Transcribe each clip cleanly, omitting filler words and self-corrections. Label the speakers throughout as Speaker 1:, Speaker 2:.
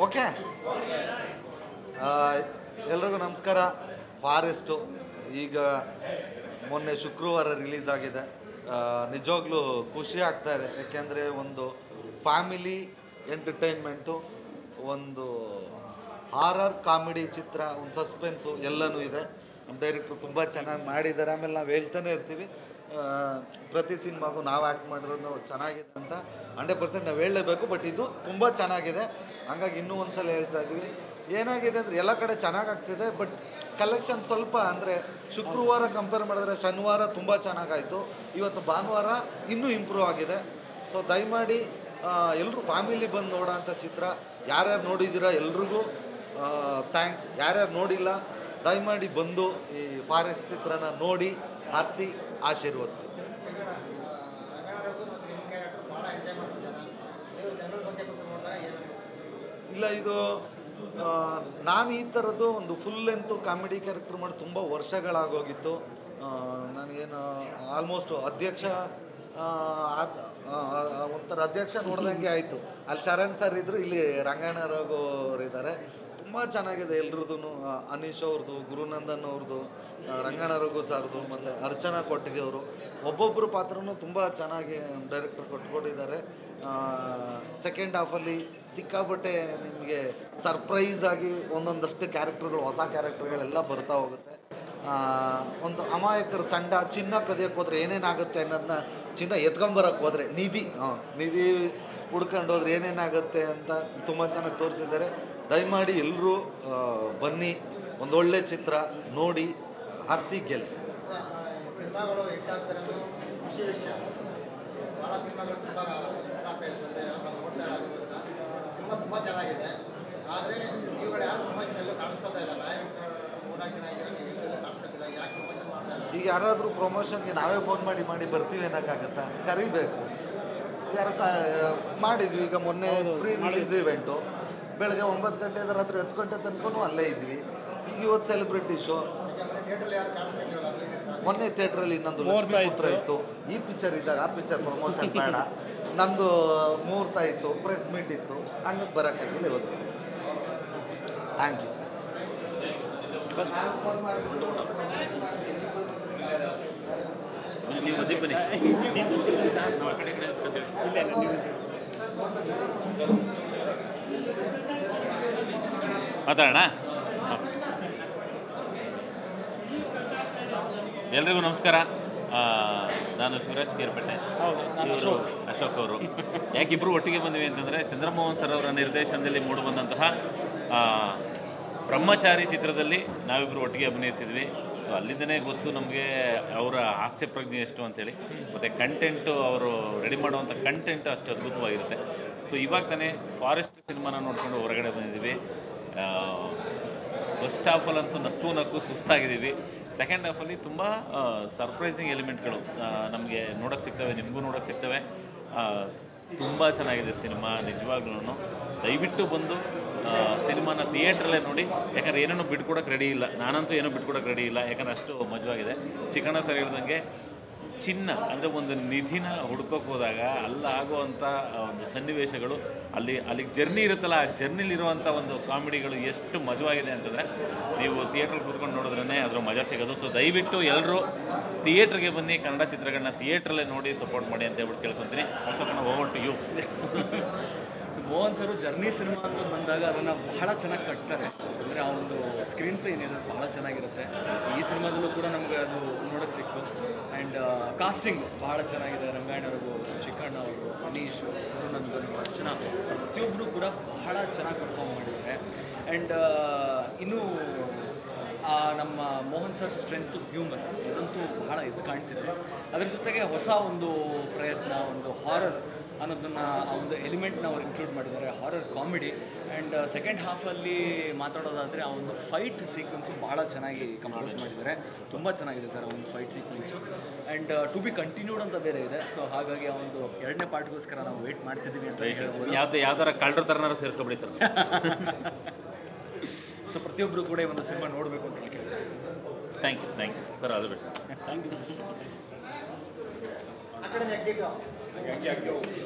Speaker 1: Okay. ಎಲ್ರಿಗೂ ನಮಸ್ಕಾರ. Forest ಈಗ ಮೊನ್ನೆ ಶುಕ್ರವಾರ ರಿಲೀಸ್ ಆಗಿದೆ. ನಿಜವಾಗ್ಲೂ ಖುಷಿ ಆಗ್ತಾ ಇದೆ, ಯಾಕೆಂದರೆ ಒಂದು ಫ್ಯಾಮಿಲಿ ಎಂಟರ್ಟೈನ್ಮೆಂಟು, ಒಂದು ಹಾರರ್ ಕಾಮಿಡಿ ಚಿತ್ರ, ಒಂದು ಸಸ್ಪೆನ್ಸು ಎಲ್ಲನೂ ಇದೆ. ಡೈರೆಕ್ಟ್ರು ತುಂಬ ಚೆನ್ನಾಗಿ ಮಾಡಿದ್ದಾರೆ. ಆಮೇಲೆ ನಾವು ಹೇಳ್ತಾನೆ ಇರ್ತೀವಿ, ಪ್ರತಿ ಸಿನಿಮಾಗೂ ನಾವು ಆ್ಯಕ್ಟ್ ಮಾಡಿರೋದು ಚೆನ್ನಾಗಿದೆ ಅಂತ 100% ನಾವು ಹೇಳಲೇಬೇಕು. ಬಟ್ ಇದು ತುಂಬ ಚೆನ್ನಾಗಿದೆ, ಹಂಗಾಗಿ ಇನ್ನೂ ಒಂದು ಸಲ ಹೇಳ್ತಾ ಇದ್ವಿ. ಏನಾಗಿದೆ ಅಂದರೆ ಎಲ್ಲ ಕಡೆ ಚೆನ್ನಾಗಾಗ್ತಿದೆ, ಬಟ್ ಕಲೆಕ್ಷನ್ ಸ್ವಲ್ಪ ಅಂದರೆ ಶುಕ್ರವಾರ ಕಂಪೇರ್ ಮಾಡಿದ್ರೆ ಶನಿವಾರ ತುಂಬ ಚೆನ್ನಾಗಾಯಿತು. ಇವತ್ತು ಭಾನುವಾರ ಇನ್ನೂ ಇಂಪ್ರೂವ್ ಆಗಿದೆ. ಸೊ ದಯಮಾಡಿ ಎಲ್ಲರೂ ಫ್ಯಾಮಿಲಿ ಬಂದು ನೋಡೋಂಥ ಚಿತ್ರ. ಯಾರ್ಯಾರು ನೋಡಿದ್ದೀರಾ ಎಲ್ರಿಗೂ ಥ್ಯಾಂಕ್ಸ್. ಯಾರ್ಯಾರು ನೋಡಿಲ್ಲ ದಯಮಾಡಿ ಬಂದು ಈ ಫಾರೆಸ್ಟ್ ಚಿತ್ರನ ನೋಡಿ ಹರಿಸಿ ಆಶೀರ್ವದಿಸಿ. ಇಲ್ಲ, ಇದು ನಾನು ಈ ಥರದ್ದು ಒಂದು ಫುಲ್ ಲೆಂತು ಕಾಮಿಡಿ ಕ್ಯಾರೆಕ್ಟರ್ ಮಾಡಿ ತುಂಬ ವರ್ಷಗಳಾಗೋಗಿತ್ತು. ನನಗೇನು ಆಲ್ಮೋಸ್ಟ್ ಅಧ್ಯಕ್ಷ ಒಂಥರ ಅಧ್ಯಕ್ಷ ನೋಡ್ದಂಗೆ ಆಯಿತು. ಅಲ್ಲಿ ಶರಣ್ ಸರ್ ಇದ್ದರು, ಇಲ್ಲಿ ರಂಗಣ್ಣ ರಘು ಅವರಿದ್ದಾರೆ. ತುಂಬ ಚೆನ್ನಾಗಿದೆ ಎಲ್ರದ್ದು. ಅನೀಶ್ ಅವ್ರದ್ದು, ಗುರುನಂದನ್ ಅವ್ರದ್ದು, ರಂಗಣ್ಣ ರಘು ಸರ್ದು, ಮತ್ತು ಅರ್ಚನಾ ಕೊಟ್ಟಿಗೆ ಅವರು ಒಬ್ಬೊಬ್ಬರು ಪಾತ್ರನೂ ತುಂಬ ಚೆನ್ನಾಗಿ ಡೈರೆಕ್ಟರ್ ಕೊಟ್ಕೊಂಡಿದ್ದಾರೆ. ಸೆಕೆಂಡ್ ಹಾಫಲ್ಲಿ ಸಿಕ್ಕಾಪಟ್ಟೆ ನಿಮಗೆ ಸರ್ಪ್ರೈಸ್ ಆಗಿ ಒಂದೊಂದಷ್ಟು ಕ್ಯಾರೆಕ್ಟರ್ಗಳು, ಹೊಸ ಕ್ಯಾರೆಕ್ಟರ್ಗಳೆಲ್ಲ ಬರ್ತಾ ಹೋಗುತ್ತೆ. ಒಂದು ಅಮಾಯಕರ ತಂಡ ಚಿನ್ನ ಕದಿಯೋಕ್ಕೆ ಹೋದ್ರೆ ಏನೇನಾಗುತ್ತೆ ಅನ್ನೋದನ್ನ, ಚಿನ್ನ ಎತ್ಕೊಂಬರೋಕ್ಕೆ ಹೋದರೆ ನಿಧಿ ಹುಡ್ಕೊಂಡು ಹೋದ್ರೆ ಏನೇನಾಗುತ್ತೆ ಅಂತ ತುಂಬ ಚೆನ್ನಾಗಿ ತೋರಿಸಿದ್ದಾರೆ. ದಯಮಾಡಿ ಎಲ್ಲರೂ ಬನ್ನಿ, ಒಂದೊಳ್ಳೆ ಚಿತ್ರ ನೋಡಿ ಹರಿಸಿ ಗೆಲ್ಲಿಸಿ.
Speaker 2: ತುಂಬ ಚೆನ್ನಾಗಿದೆ. ಆದರೆ ನೀವುಗಳು ಯಾರು ಪ್ರಮೋಷನ್ ಎಲ್ಲೂ ಕಾಣಿಸ್ಕೊತಾ ಇಲ್ಲ. ಮೂರ್ನಾಲ್ಕು ಜನ ಆಗಿರೋ ನೀವು ಇಷ್ಟೆಲ್ಲ ಕಾಣಿಸ್ಕೊತಿಲ್ಲ, ಯಾಕೆ ಪ್ರಮೋಷನ್ ಮಾಡ್ತಾ ಇಲ್ಲ?
Speaker 1: ಈಗ ಯಾರಾದರೂ ಪ್ರಮೋಷನ್ಗೆ ನಾವೇ ಫೋನ್ ಮಾಡಿ ಬರ್ತೀವಿ ಅನ್ನೋಕ್ಕಾಗತ್ತಾ? ಕರಿಬೇಕು. ಯಾರು ಮಾಡಿದ್ವಿ. ಈಗ ಮೊನ್ನೆ ಪ್ರೀ ರಿಲೀಸ್ ಇವೆಂಟು ಬೆಳಗ್ಗೆ 9 ಗಂಟೆ ರಾತ್ರಿ 10 ಗಂಟೆ ತನಕನೂ ಅಲ್ಲೇ ಇದ್ವಿ. ಈಗ ಇವತ್ತು ಸೆಲೆಬ್ರಿಟಿ ಶೋ. ಮೊನ್ನೆ ಥಿಯೇಟ್ರಲ್ಲಿ ಇನ್ನೊಂದು ಲಕ್ಷ್ಮೀಪುತ್ರ ಇತ್ತು. ಈ ಪಿಕ್ಚರ್ ಇದ್ದಾಗ ಆ ಪಿಕ್ಚರ್ ಪ್ರಮೋಷನ್ ಬೇಡ, ನಮ್ಮದು ಮುಹೂರ್ತ ಇತ್ತು, ಪ್ರೆಸ್ ಮೀಟ್ ಇತ್ತು, ಹಂಗೆ ಬರೋಕ್ಕಾಗಿಲ್ಲ ಇವತ್ತು. Thank you.
Speaker 3: ಮಾತಾಡೋಣ. ಎಲ್ರಿಗೂ ನಮಸ್ಕಾರ. ನಾನು ಶಿವರಾಜ್ ಕೇರ್ಪೇಟೆ, ಇವರು ಅಶೋಕ್ ಅವರು. ಯಾಕಿಬ್ಬರು ಒಟ್ಟಿಗೆ ಬಂದಿವಿ ಅಂತಂದರೆ, ಚಂದ್ರಮೋಹನ್ ಸರ್ ಅವರ ನಿರ್ದೇಶನದಲ್ಲಿ ಮೂಡಿಬಂದಂತಹ ಬ್ರಹ್ಮಚಾರಿ ಚಿತ್ರದಲ್ಲಿ ನಾವಿಬ್ಬರು ಒಟ್ಟಿಗೆ ಅಭಿನಯಿಸಿದ್ವಿ. ಸೊ ಅಲ್ಲಿಂದನೇ ಗೊತ್ತು ನಮಗೆ ಅವರ ಹಾಸ್ಯ ಪ್ರಜ್ಞೆ ಎಷ್ಟು ಅಂತೇಳಿ, ಮತ್ತು ಕಂಟೆಂಟು ಅವರು ರೆಡಿ ಮಾಡುವಂಥ ಕಂಟೆಂಟ್ ಅಷ್ಟು ಅದ್ಭುತವಾಗಿರುತ್ತೆ. ಸೊ ಇವಾಗ ತಾನೇ ಫಾರೆಸ್ಟ್ ಸಿನಿಮಾನ ನೋಡಿಕೊಂಡು ಹೊರಗಡೆ ಬಂದಿದ್ದೀವಿ. ಫಸ್ಟ್ ಹಾಫಲ್ಲಂತೂ ನಕ್ಕು ಸುಸ್ತಾಗಿದ್ದೀವಿ. ಸೆಕೆಂಡ್ ಹಾಫಲ್ಲಿ ತುಂಬ ಸರ್ಪ್ರೈಸಿಂಗ್ ಎಲಿಮೆಂಟ್ಗಳು ನಮಗೆ ನೋಡೋಕ್ಕೆ ಸಿಗ್ತವೆ, ನಿಮಗೂ ನೋಡೋಕ್ಕೆ ಸಿಗ್ತವೆ. ತುಂಬ ಚೆನ್ನಾಗಿದೆ ಸಿನಿಮಾ ನಿಜವಾಗ್ಲೂ. ದಯವಿಟ್ಟು ಬಂದು ಸಿನಿಮಾನ ಥಿಯೇಟ್ರಲ್ಲೇ ನೋಡಿ. ಯಾಕಂದರೆ ಏನೇನೋ ಬಿಟ್ಕೊಡೋಕ್ಕೆ ರೆಡಿ ಇಲ್ಲ, ನಾನಂತೂ ಏನೂ ಬಿಟ್ಕೊಡೋಕ್ಕೆ ರೆಡಿ ಇಲ್ಲ. ಯಾಕಂದರೆ ಅಷ್ಟು ಮಜವಾಗಿದೆ. ಚಿಕ್ಕಣ್ಣ ಸರ್ ಹೇಳ್ದಂಗೆ ಚಿನ್ನ ಅಂದರೆ ಒಂದು ನಿಧಿನ ಹುಡ್ಕೋಕ್ಕೆ ಹೋದಾಗ ಅಲ್ಲಾಗುವಂಥ ಒಂದು ಸನ್ನಿವೇಶಗಳು, ಅಲ್ಲಿಗೆ ಜರ್ನಿ ಇರುತ್ತಲ್ಲ, ಆ ಜರ್ನಿಲಿರುವಂಥ ಒಂದು ಕಾಮಿಡಿಗಳು ಎಷ್ಟು ಮಜವಾಗಿದೆ ಅಂತಂದರೆ ನೀವು ಥಿಯೇಟ್ರಲ್ಲಿ ಕೂತ್ಕೊಂಡು ನೋಡಿದ್ರೇ ಅದರ ಮಜಾ ಸಿಗೋದು. ಸೊ ದಯವಿಟ್ಟು ಎಲ್ಲರೂ ಥಿಯೇಟ್ರಿಗೆ ಬನ್ನಿ, ಕನ್ನಡ ಚಿತ್ರಗಳನ್ನ ಥಿಯೇಟ್ರಲ್ಲೇ ನೋಡಿ ಸಪೋರ್ಟ್ ಮಾಡಿ ಅಂತ ಹೇಳ್ಬಿಟ್ಟು ಕೇಳ್ಕೊತೀನಿ. ಅಶೋಕಣ್ಣ, over to you.
Speaker 4: Mohan sir journey cinema ಅಂತ ಬಂದಾಗ ಅದನ್ನು ಬಹಳ ಚೆನ್ನಾಗಿ ಕಟ್ತಾರೆ. ಅಂದರೆ ಆ ಒಂದು ಸ್ಕ್ರೀನ್ ಪ್ಲೇ ಏನಿದೆ ಬಹಳ ಚೆನ್ನಾಗಿರುತ್ತೆ. ಈ ಸಿನಿಮಾದಲ್ಲೂ ಕೂಡ ನಮಗೆ ಅದು ನೋಡೋಕ್ಕೆ ಸಿಕ್ತು. ಆ್ಯಂಡ್ ಕಾಸ್ಟಿಂಗ್ ಭಾಳ ಚೆನ್ನಾಗಿದೆ. ರಂಗಾಯಣವ್ರಿಗೂ, ಚಿಕ್ಕಣ್ಣ ಅವರು, ಅನೀಶ್, ಗುರುನಂದನ್, ಅರ್ಚನಾ ಪ್ರತಿಯೊಬ್ಬರು ಕೂಡ ಬಹಳ ಚೆನ್ನಾಗಿ ಪರ್ಫಾರ್ಮ್ ಮಾಡಿದ್ದಾರೆ. ಆ್ಯಂಡ್ ಇನ್ನೂ ನಮ್ಮ ಮೋಹನ್ ಸರ್ ಸ್ಟ್ರೆಂತು, ಹ್ಯೂಮರ್, ಇದಂತೂ ಬಹಳ ಇದು ಕಾಣ್ತಿದೆ. ಅದರ ಜೊತೆಗೆ ಹೊಸ ಒಂದು ಪ್ರಯತ್ನ, ಒಂದು ಹಾರರ್ ಅನ್ನೋದನ್ನು, ಆ ಒಂದು ಎಲಿಮೆಂಟ್ನ ಅವ್ರು ಇನ್ಕ್ಲೂಡ್ ಮಾಡಿದ್ದಾರೆ, ಹಾರರ್ ಕಾಮಿಡಿ. ಆ್ಯಂಡ್ ಸೆಕೆಂಡ್ ಹಾಫಲ್ಲಿ ಮಾತಾಡೋದಾದರೆ ಆ ಒಂದು ಫೈಟ್ ಸೀಕ್ವೆನ್ಸು ಭಾಳ ಚೆನ್ನಾಗಿ ಕಂಪೋಸ್ ಮಾಡಿದ್ದಾರೆ. ತುಂಬ ಚೆನ್ನಾಗಿದೆ ಸರ್ ಆ ಒಂದು fight sequence. And to be continued ಅಂತ ಬೇರೆ ಇದೆ. ಸೊ ಹಾಗಾಗಿ ಆ ಒಂದು 2ನೇ ಪಾರ್ಟ್ಗೋಸ್ಕರ ನಾವು ವೇಟ್ ಮಾಡ್ತಿದ್ದೀವಿ ಅಂತ ಹೇಳ್ಬೋದು.
Speaker 3: ಯಾವ ಥರ ಕಳ್ಳರ ಥರನಾರು ಸೇರಿಸ್ಕೊಬಿಡಿ ಸರ್.
Speaker 4: ಸೊ ಪ್ರತಿಯೊಬ್ಬರು ಕೂಡ ಈ ಒಂದು ಸಿನಿಮಾ ನೋಡಬೇಕು ಅಂತ ಕೇಳ್ತೀನಿ.
Speaker 3: Thank you sir. All the best sir.
Speaker 4: Thank you.
Speaker 2: ಆ ಕಡೆ ಎಕ್ಸಿಟ್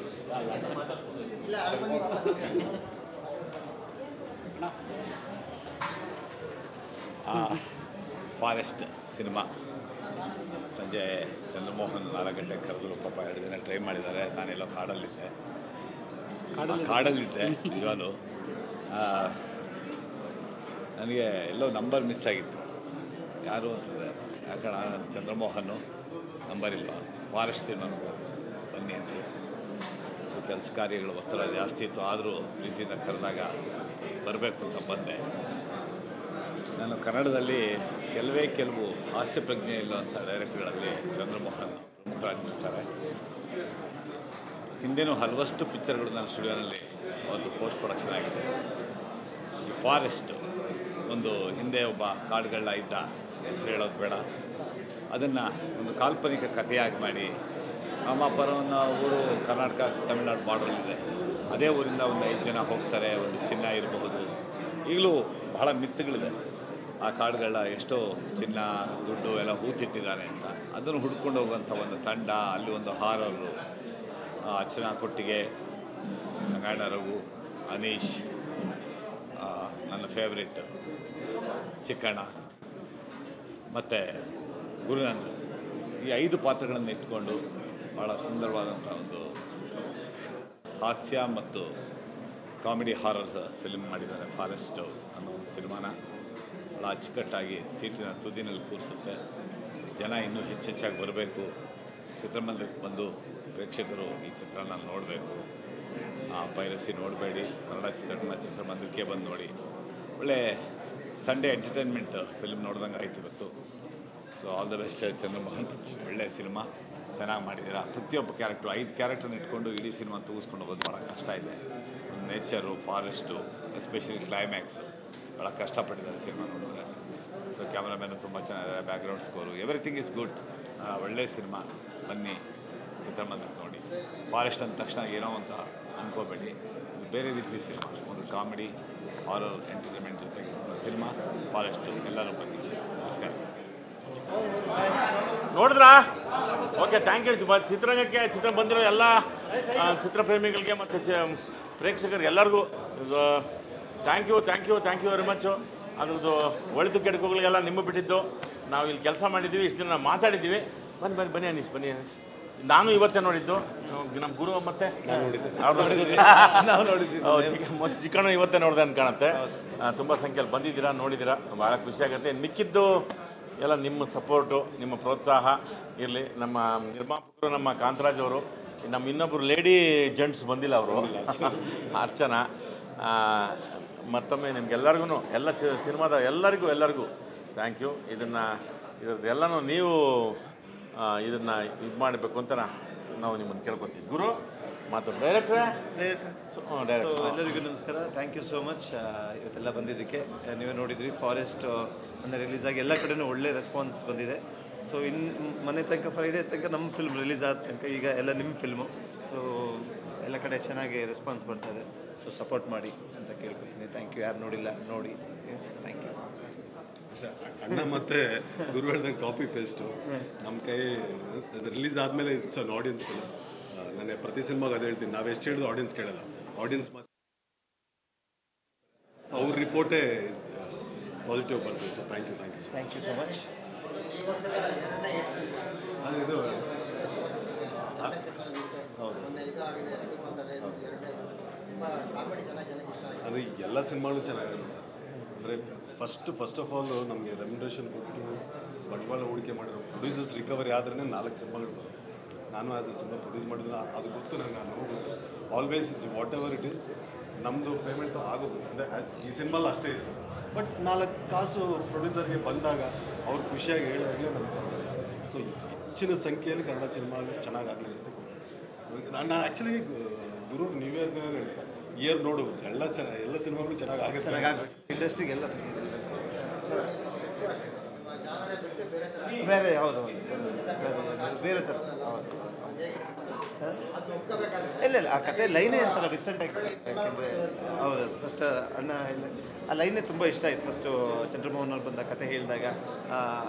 Speaker 2: ಇಲ್ಲ
Speaker 5: ಫಾರೆಸ್ಟ್ ಸಿನಿಮಾ ಸಂಜೆ ಚಂದ್ರಮೋಹನ್ 4 ಗಂಟೆಗೆ ಕರೆದ್ರು. ಪಾಪ 2 ದಿನ ಟ್ರೈ ಮಾಡಿದ್ದಾರೆ. ನಾನೆಲ್ಲೋ ಕಾಡಲ್ಲಿದ್ದೆ ನಿಜವಾಗ್ಲೂ. ನನಗೆ ಎಲ್ಲೋ ನಂಬರ್ ಮಿಸ್ ಆಗಿತ್ತು. ಯಾರು ಅಂತಂದರೆ ಯಾಕಂದ್ರೆ ಚಂದ್ರಮೋಹನ್ ನಂಬರ್ ಇಲ್ವಾ, ಫಾರೆಸ್ಟ್ ಸಿನಿಮಾ ಬನ್ನಿ ಅಂದರು. ಸೊ ಕೆಲಸ ಕಾರ್ಯಗಳು ಒತ್ತಡ ಜಾಸ್ತಿ ಇತ್ತು. ಆದರೂ ಪ್ರೀತಿಯಿಂದ ಕರೆದಾಗ ಬರಬೇಕು ಅಂತ ಬಂದೆ. ನಾನು ಕನ್ನಡದಲ್ಲಿ ಕೆಲವು ಹಾಸ್ಯ ಪ್ರಜ್ಞೆ ಇಲ್ಲವಂಥ ಡೈರೆಕ್ಟರ್ಗಳಲ್ಲಿ ಚಂದ್ರಮೋಹನ್ ಪ್ರಮುಖರಾಗಿರ್ತಾರೆ. ಹಿಂದೆನೂ ಹಲವಷ್ಟು ಪಿಕ್ಚರ್ಗಳು ನನ್ನ ಸ್ಟುಡಿಯೋನಲ್ಲಿ ಒಂದು ಪೋಸ್ಟ್ ಪ್ರೊಡಕ್ಷನ್ ಆಗಿದೆ. ಈ ಫಾರೆಸ್ಟ್ ಒಂದು ಹಿಂದೆ ಒಬ್ಬ ಕಾಡುಗಳ್ಳ ಇದ್ದ, ಹೆಸರು ಹೇಳೋದು ಬೇಡ, ಅದನ್ನು ಒಂದು ಕಾಲ್ಪನಿಕ ಕಥೆಯಾಗಿ ಮಾಡಿ ರಾಮಾಪುರವನ್ನು ಊರು ಕರ್ನಾಟಕ ತಮಿಳುನಾಡು ಬಾರ್ಡರಲ್ಲಿದೆ. ಅದೇ ಊರಿಂದ ಒಂದು 5 ಜನ ಹೋಗ್ತಾರೆ. ಒಂದು ಚಿನ್ನ ಇರಬಹುದು, ಈಗಲೂ ಬಹಳ ಮಿತ್ತುಗಳಿದೆ. ಆ ಕಾಡುಗಳ ಎಷ್ಟೋ ಚಿನ್ನ ದುಡ್ಡು ಎಲ್ಲ ಹೂತಿಟ್ಟಿದ್ದಾರೆ ಅಂತ ಅದನ್ನು ಹುಡ್ಕೊಂಡು ಹೋಗುವಂಥ ಒಂದು ತಂಡ. ಅಲ್ಲಿ ಒಂದು ಹಾರರು, ಅರ್ಚನಾ ಕೊಟ್ಟಿಗೆ, ಗಂಗಾಡ ರಘು, ಅನೀಶ್, ನನ್ನ ಫೇವ್ರೆಟ್ ಚಿಕ್ಕಣ್ಣ ಮತ್ತು ಗುರುನಂದನ್, ಈ 5 ಪಾತ್ರಗಳನ್ನು ಇಟ್ಕೊಂಡು ಭಾಳ ಸುಂದರವಾದಂಥ ಒಂದು ಹಾಸ್ಯ ಮತ್ತು ಕಾಮಿಡಿ ಹಾರರ್ ಫಿಲ್ಮ್ ಮಾಡಿದ್ದಾರೆ. ಫಾರೆಸ್ಟು ಅನ್ನೋ ಒಂದು ಸಿನಿಮಾನ ಭಾಳ ಅಚ್ಚುಕಟ್ಟಾಗಿ ಸೀಟಿನ ತುದಿನಲ್ಲಿ ಕೂರಿಸುತ್ತೆ. ಜನ ಇನ್ನೂ ಹೆಚ್ಚೆಚ್ಚಾಗಿ ಬರಬೇಕು, ಚಿತ್ರಮಂದಿರಕ್ಕೆ ಬಂದು ಪ್ರೇಕ್ಷಕರು ಈ ಚಿತ್ರನ ನೋಡಬೇಕು. ಪೈರಸಿ ನೋಡಬೇಡಿ, ಕನ್ನಡ ಚಿತ್ರಮಂದಿರಕ್ಕೆ ಬಂದು ನೋಡಿ. ಒಳ್ಳೆ ಸಂಡೇ ಎಂಟರ್ಟೈನ್ಮೆಂಟ್ ಫಿಲ್ಮ್ ನೋಡ್ದಂಗೆ ಆಯ್ತು ಇವತ್ತು. So all the best Chandramohan. ಒಳ್ಳೆಯ ಸಿನಿಮಾ, ಚೆನ್ನಾಗಿ ಮಾಡಿದ್ದೀರಾ. ಪ್ರತಿಯೊಬ್ಬ ಕ್ಯಾರೆಕ್ಟ್ರು 5 ಕ್ಯಾರೆಕ್ಟರ್ನ ಇಟ್ಕೊಂಡು ಇಡೀ ಸಿನಿಮಾ ತೂಗಿಸ್ಕೊಂಡು ಹೋಗೋದು ಭಾಳ ಕಷ್ಟ ಇದೆ. ಒಂದು ನೇಚರು, ಫಾರೆಸ್ಟು, ಎಸ್ಪೆಷಲಿ ಕ್ಲೈಮ್ಯಾಕ್ಸು ಭಾಳ ಕಷ್ಟಪಟ್ಟಿದ್ದಾರೆ ಸಿನಿಮಾ ನೋಡಿದ್ರೆ. ಸೊ ಕ್ಯಾಮ್ರಾಮ್ಯಾನು ತುಂಬ ಚೆನ್ನಾಗಿದ್ದಾರೆ, background score, everything is good. ಒಳ್ಳೆಯ ಸಿನಿಮಾ, ಬನ್ನಿ ಚಿತ್ರಮಂದಿರಕ್ಕೆ ನೋಡಿ. ಫಾರೆಸ್ಟ್ ಅಂದ ತಕ್ಷಣ ಏನೋ ಅಂತ ಅಂದ್ಕೋಬೇಡಿ, ಇದು ಬೇರೆ ರೀತಿ ಸಿನಿಮಾ. ಒಂದು ಕಾಮಿಡಿ ಹಾರರ್ ಎಂಟರ್ಟೈನ್ಮೆಂಟ್ ಜೊತೆಗೆ ಸಿನಿಮಾ ಫಾರೆಸ್ಟು. ಎಲ್ಲರೂ ಬನ್ನಿ. ನಮಸ್ಕಾರ.
Speaker 6: ನೋಡಿದ್ರಾ? Okay, thank you. ಚಿತ್ರರಂಗಕ್ಕೆ ಚಿತ್ರ ಬಂದಿರೋ ಎಲ್ಲ ಚಿತ್ರಪ್ರೇಮಿಗಳಿಗೆ ಮತ್ತು ಪ್ರೇಕ್ಷಕರಿಗೆ ಎಲ್ಲರಿಗೂ ಥ್ಯಾಂಕ್ ಯು ವೆರಿ ಮಚ್ಚು. ಅದ್ರದ್ದು ಒಳಿತು ಕೆಡುಕುಗಳಿಗೆಲ್ಲ ನಿಮ್ಮ ಬಿಟ್ಟಿದ್ದು. ನಾವು ಇಲ್ಲಿ ಕೆಲಸ ಮಾಡಿದ್ದೀವಿ, ಇಷ್ಟು ದಿನ ಮಾತಾಡಿದ್ದೀವಿ. ಬನ್ನಿ ಅನೀಶ್. ನಾನು ಇವತ್ತೇ ನೋಡಿದ್ದು, ನಮ್ಮ ಗುರು ಮತ್ತೆ ಚಿಕ್ಕಣ್ಣ ಇವತ್ತೇ ನೋಡಿದೆ ಅಂತ ಕಾಣುತ್ತೆ. ತುಂಬ ಸಂಖ್ಯೆಯಲ್ಲಿ ಬಂದಿದ್ದೀರಾ, ನೋಡಿದ್ದೀರಾ, ಭಾಳ ಖುಷಿಯಾಗುತ್ತೆ. ಮಿಕ್ಕಿದ್ದು ಎಲ್ಲ ನಿಮ್ಮ ಸಪೋರ್ಟು, ನಿಮ್ಮ ಪ್ರೋತ್ಸಾಹ ಇರಲಿ. ನಮ್ಮ ನಿರ್ಮಾಪಕರು ನಮ್ಮ ಕಾಂತರಾಜ್ ಅವರು, ನಮ್ಮ ಇನ್ನೊಬ್ಬರು ಲೇಡಿ ಜೆಂಟ್ಸ್ ಬಂದಿಲ್ಲ, ಅವರು ಅರ್ಚನಾ. ಮತ್ತೊಮ್ಮೆ ನಿಮ್ಗೆಲ್ಲರಿಗೂ ಎಲ್ಲ ಸಿನಿಮಾದ ಎಲ್ಲರಿಗೂ ಥ್ಯಾಂಕ್ ಯು. ಇದ್ರದ್ದೆಲ್ಲನೂ ನೀವು ಇದನ್ನು ಇದು ಮಾಡಬೇಕು ಅಂತ ನಾವು ನಿಮ್ಮನ್ನು ಕೇಳ್ಕೊತೀವಿ. ಗುರು ಮಾತು ಡೈರೆಕ್ಟ್ರೇ.
Speaker 7: ಎಲ್ಲರಿಗೂ ನಮಸ್ಕಾರ. ಥ್ಯಾಂಕ್ ಯು ಸೋ ಮಚ್ ಇವತ್ತೆಲ್ಲ ಬಂದಿದ್ದಕ್ಕೆ. ನೀವೇ ನೋಡಿದ್ವಿ, ಫಾರೆಸ್ಟ್ ಮೊನ್ನೆ ರಿಲೀಸ್ ಆಗಿ ಎಲ್ಲ ಕಡೆಯೂ ಒಳ್ಳೆ ರೆಸ್ಪಾನ್ಸ್ ಬಂದಿದೆ. ಸೊ ಮೊನ್ನೆ ತನಕ ಫ್ರೈಡೇ ತನಕ ನಮ್ಮ ಫಿಲ್ಮ್ ರಿಲೀಸ್ ಆದ ತನಕ ಈಗ ಎಲ್ಲ ನಿಮ್ಮ ಫಿಲ್ಮು. ಸೊ ಎಲ್ಲ ಕಡೆ ಚೆನ್ನಾಗಿ ರೆಸ್ಪಾನ್ಸ್ ಬರ್ತಾಯಿದೆ. ಸೊ ಸಪೋರ್ಟ್ ಮಾಡಿ ಅಂತ ಕೇಳ್ಕೊತೀನಿ. Thank you. ಯಾರು ನೋಡಿಲ್ಲ ನೋಡಿ. Thank you.
Speaker 8: ಅಣ್ಣ ಮತ್ತು ಗುರು ಹೇಳ್ದಂಗೆ ಕಾಪಿ ಪೇಸ್ಟು ನಮ್ಮ ಕೈ ರಿಲೀಸ್ ಆದಮೇಲೆ ಇಟ್ಸ್ ಅನ್ ಆಡಿಯನ್ಸ್ ಕೂಡ. ನಾನು ಪ್ರತಿ ಸಿನಿಮಾಗೆ ಅದು ಹೇಳ್ತೀನಿ, ನಾವು ಎಷ್ಟು ಹೇಳಿದ್ರು ಆಡಿಯನ್ಸ್ ಕೇಳಲ್ಲ. ಆಡಿಯನ್ಸ್ ಮಾತ್ರ ಅವ್ರ ರಿಪೋರ್ಟೇ ಪಾಸಿಟಿವ್ ಬರ್ತದೆ. So thank you
Speaker 7: so much.
Speaker 8: ಅದು ಇದು ಅದು ಎಲ್ಲ ಸಿನಿಮಾಗಳು ಚೆನ್ನಾಗಿದೆ ಸರ್. ಅಂದರೆ ಫಸ್ಟ್ ಆಫ್ ಆಲ್ ನಮಗೆ ರೆಮ್ಯುನರೇಷನ್ ಕೊಟ್ಟು ಬಂಡವಾಳ ಹೂಡಿಕೆ ಮಾಡಿರೋ ಪ್ರೊಡ್ಯೂಸರ್ಸ್ ರಿಕವರಿ ಆದ್ರೇ 4 ಸಿನಿಮಾಗಳು ಬರೋದು. ನಾನು ಆ್ಯಸ್ ಎ ಸಿನಿಮಾ ಪ್ರೊಡ್ಯೂಸ್ ಮಾಡಿದ್ರೆ ಅದು ಗೊತ್ತು ನನಗೆ ಗೊತ್ತು. Always it's what ever it is ನಮ್ಮದು ಪೇಮೆಂಟು ಆಗೋದು. ಅಂದರೆ ಈ ಸಿನಿಮಾಲ್ ಅಷ್ಟೇ ಇತ್ತು. ಬಟ್ 4 ಕಾಸು ಪ್ರೊಡ್ಯೂಸರ್ಗೆ ಬಂದಾಗ ಅವ್ರು ಖುಷಿಯಾಗಿ ಹೇಳಿದಾಗಲೇ ನಮ್ಗೆ ಸಾಧ್ಯ. ಸೊ ಹೆಚ್ಚಿನ ಸಂಖ್ಯೆಯಲ್ಲಿ ಕನ್ನಡ ಸಿನಿಮಾ ಚೆನ್ನಾಗಾಗಲಿ ಅಂತ ನಾನು ಆ್ಯಕ್ಚುಲಿ ಗುರು ನ್ಯೂ ಇಯರ್ ನೋಡು ಎಲ್ಲ ಸಿನಿಮಾಗಳು ಚೆನ್ನಾಗಿ
Speaker 7: ಇಂಡಸ್ಟ್ರಿಗೆಲ್ಲ ಬೇರೆ ಹೌದು ಬೇರೆ ಥರ. ಹೌದು. ಇಲ್ಲ ಆ ಕತೆ ಲೈನೇ ಒಂಥರ ಡಿಫ್ರೆಂಟ್ ಆಗಿ ಯಾಕೆಂದರೆ ಹೌದು ಫಸ್ಟ್ ಅಣ್ಣ ಆ ಲೈನೇ ತುಂಬ ಇಷ್ಟ ಆಯಿತು. ಫಸ್ಟು ಚಂದ್ರಮೋಹನ್ ಅವ್ರು ಬಂದ ಕತೆ ಹೇಳಿದಾಗ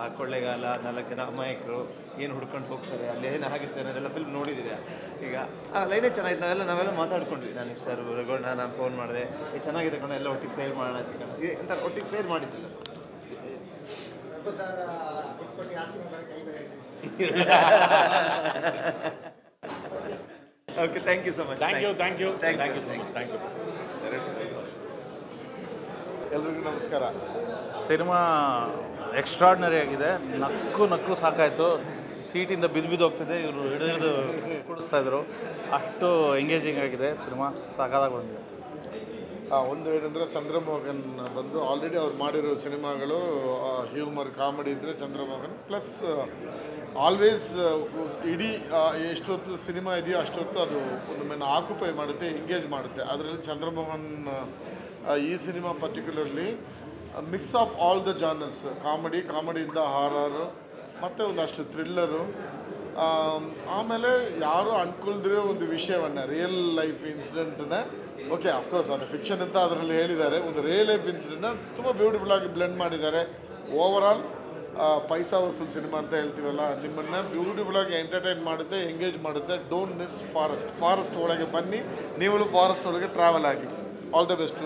Speaker 7: ಆ ಕೊಳ್ಳೆಗಾಲ 4 ಜನ ಅಮಾಯಕರು ಏನು ಹುಡ್ಕೊಂಡು ಹೋಗ್ತಾರೆ ಅಲ್ಲಿ ಏನು ಆಗುತ್ತೆ ಅನ್ನೋದೆಲ್ಲ ಫಿಲ್ಮ್ ನೋಡಿದ್ದೀರಾ. ಈಗ ಆ ಲೈನೇ ಚೆನ್ನಾಗಿತ್ತು. ನಾವೆಲ್ಲ ಮಾತಾಡ್ಕೊಂಡ್ವಿ. ನಾನು ಸರ್ ರಘುಣ್ಣ ನಾನು ಫೋನ್ ಮಾಡಿದೆ, ಇದು ಚೆನ್ನಾಗಿದೆ ಕಣ, ಎಲ್ಲ ಒಟ್ಟಿಗೆ ಸೇರ್ ಮಾಡೋಣ ಚಿಕ್ಕಣ್ಣ ಅಂತ ಒಟ್ಟಿಗೆ ಸೇರ್ ಮಾಡಿದ್ದಿಲ್ಲ. Okay, thank you so much.
Speaker 6: Thank you so much. Thank you.
Speaker 9: ಎಲ್ರಿಗೂ ನಮಸ್ಕಾರ.
Speaker 10: ಸಿನಿಮಾ ಎಕ್ಸ್ಟ್ರಾರ್ಡಿನರಿ ಆಗಿದೆ. ನಕ್ಕು ಸಾಕಾಯಿತು. ಸೀಟಿಂದ ಬಿದ್ದು ಹೋಗ್ತಿದೆ. ಇವರು ಹಿಡಿದು ಕುಡಿಸ್ತಾ ಇದ್ರು. ಅಷ್ಟು ಎಂಗೇಜಿಂಗ್ ಆಗಿದೆ ಸಿನಿಮಾ. ಸಾಕಾಗಿ ಬಂದಿದೆ.
Speaker 9: ಒಂದು ಏನಂದರೆ ಚಂದ್ರಮೋಹನ್ ಬಂದು ಆಲ್ರೆಡಿ ಅವ್ರು ಮಾಡಿರೋ ಸಿನಿಮಾಗಳು ಹ್ಯೂಮರ್ ಕಾಮಿಡಿ ಇದ್ದರೆ ಚಂದ್ರಮೋಹನ್ ಪ್ಲಸ್ ಆಲ್ವೇಸ್ ಇಡೀ ಎಷ್ಟೊತ್ತು ಸಿನಿಮಾ ಇದೆಯೋ ಅಷ್ಟೊತ್ತು ಅದು ನಮ್ಮನ್ನು ಆಕ್ಯುಪೈ ಮಾಡುತ್ತೆ, ಎಂಗೇಜ್ ಮಾಡುತ್ತೆ. ಅದರಲ್ಲಿ ಚಂದ್ರಮೋಹನ್ ಈ cinema particularly mix of all the genres, ಕಾಮಿಡಿಯಿಂದ ಹಾರರು ಮತ್ತು ಒಂದಷ್ಟು ಥ್ರಿಲ್ಲರು, ಆಮೇಲೆ ಯಾರು ಅನ್ಕೊಳ್ದಿರೋ ಒಂದು ವಿಷಯವನ್ನು ರಿಯಲ್ ಲೈಫ್ ಇನ್ಸಿಡೆಂಟನ್ನ ಓಕೆ ಅಫ್ಕೋರ್ಸ್ ಅದು ಫಿಕ್ಷನ್ ಅಂತ ಅದರಲ್ಲಿ ಹೇಳಿದ್ದಾರೆ. ಒಂದು ರಿಯಲ್ ಲೈಫ್ ಇನ್ಸಿಡೆಂಟ್ನ ತುಂಬ ಬ್ಯೂಟಿಫುಲ್ಲಾಗಿ ಬ್ಲೆಂಡ್ ಮಾಡಿದ್ದಾರೆ. ಓವರಾಲ್ ಪೈಸಾ ವಸೂಲ್ ಸಿನಿಮಾ ಅಂತ ಹೇಳ್ತೀವಲ್ಲ, ನಿಮ್ಮನ್ನು ಬ್ಯೂಟಿಫುಲ್ಲಾಗಿ ಎಂಟರ್ಟೈನ್ ಮಾಡುತ್ತೆ, ಎಂಗೇಜ್ ಮಾಡುತ್ತೆ. ಡೋಂಟ್ ಮಿಸ್ ಫಾರೆಸ್ಟ್ ಒಳಗೆ ಬನ್ನಿ, ನೀವು ಫಾರೆಸ್ಟ್ ಒಳಗೆ ಟ್ರಾವೆಲ್ ಆಗಿ. All the best.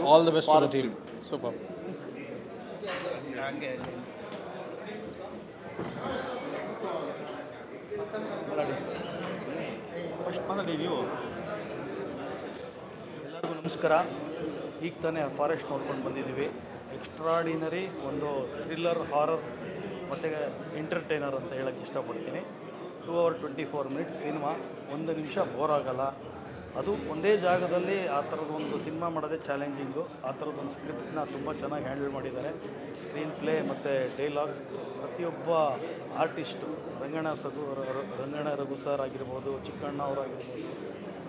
Speaker 10: Team super.
Speaker 4: First ಮಾತಾಡಿ ನೀವು. ಎಲ್ಲರಿಗೂ ನಮಸ್ಕಾರ. ಈಗ ತಾನೇ ಫಾರೆಸ್ಟ್ ನೋಡ್ಕೊಂಡು ಬಂದಿದ್ದೀವಿ. ಎಕ್ಸ್ಟ್ರಾಡಿನರಿ ಒಂದು ಥ್ರಿಲ್ಲರ್, ಹಾರರ್ ಮತ್ತು ಎಂಟರ್ಟೈನರ್ ಅಂತ ಹೇಳೋಕ್ಕೆ ಇಷ್ಟಪಡ್ತೀನಿ. 2 hours 24 minutes ಸಿನಿಮಾ. 1 ನಿಮಿಷ ಬೋರ್ ಆಗೋಲ್ಲ. ಅದು ಒಂದೇ ಜಾಗದಲ್ಲಿ ಆ ಥರದೊಂದು ಸಿನಿಮಾ ಮಾಡೋದೇ ಚಾಲೆಂಜಿಂಗು. ಆ ಥರದೊಂದು ಸ್ಕ್ರಿಪ್ಟ್ನ ತುಂಬ ಚೆನ್ನಾಗಿ ಹ್ಯಾಂಡಲ್ ಮಾಡಿದ್ದಾರೆ. ಸ್ಕ್ರೀನ್ ಪ್ಲೇ ಮತ್ತು ಡೈಲಾಗ್ ಪ್ರತಿಯೊಬ್ಬ ಆರ್ಟಿಸ್ಟು ರಂಗಣ ರಘು ಸರ್ ಆಗಿರ್ಬೋದು, ಚಿಕ್ಕಣ್ಣ ಅವರಾಗಿರ್ಬೋದು,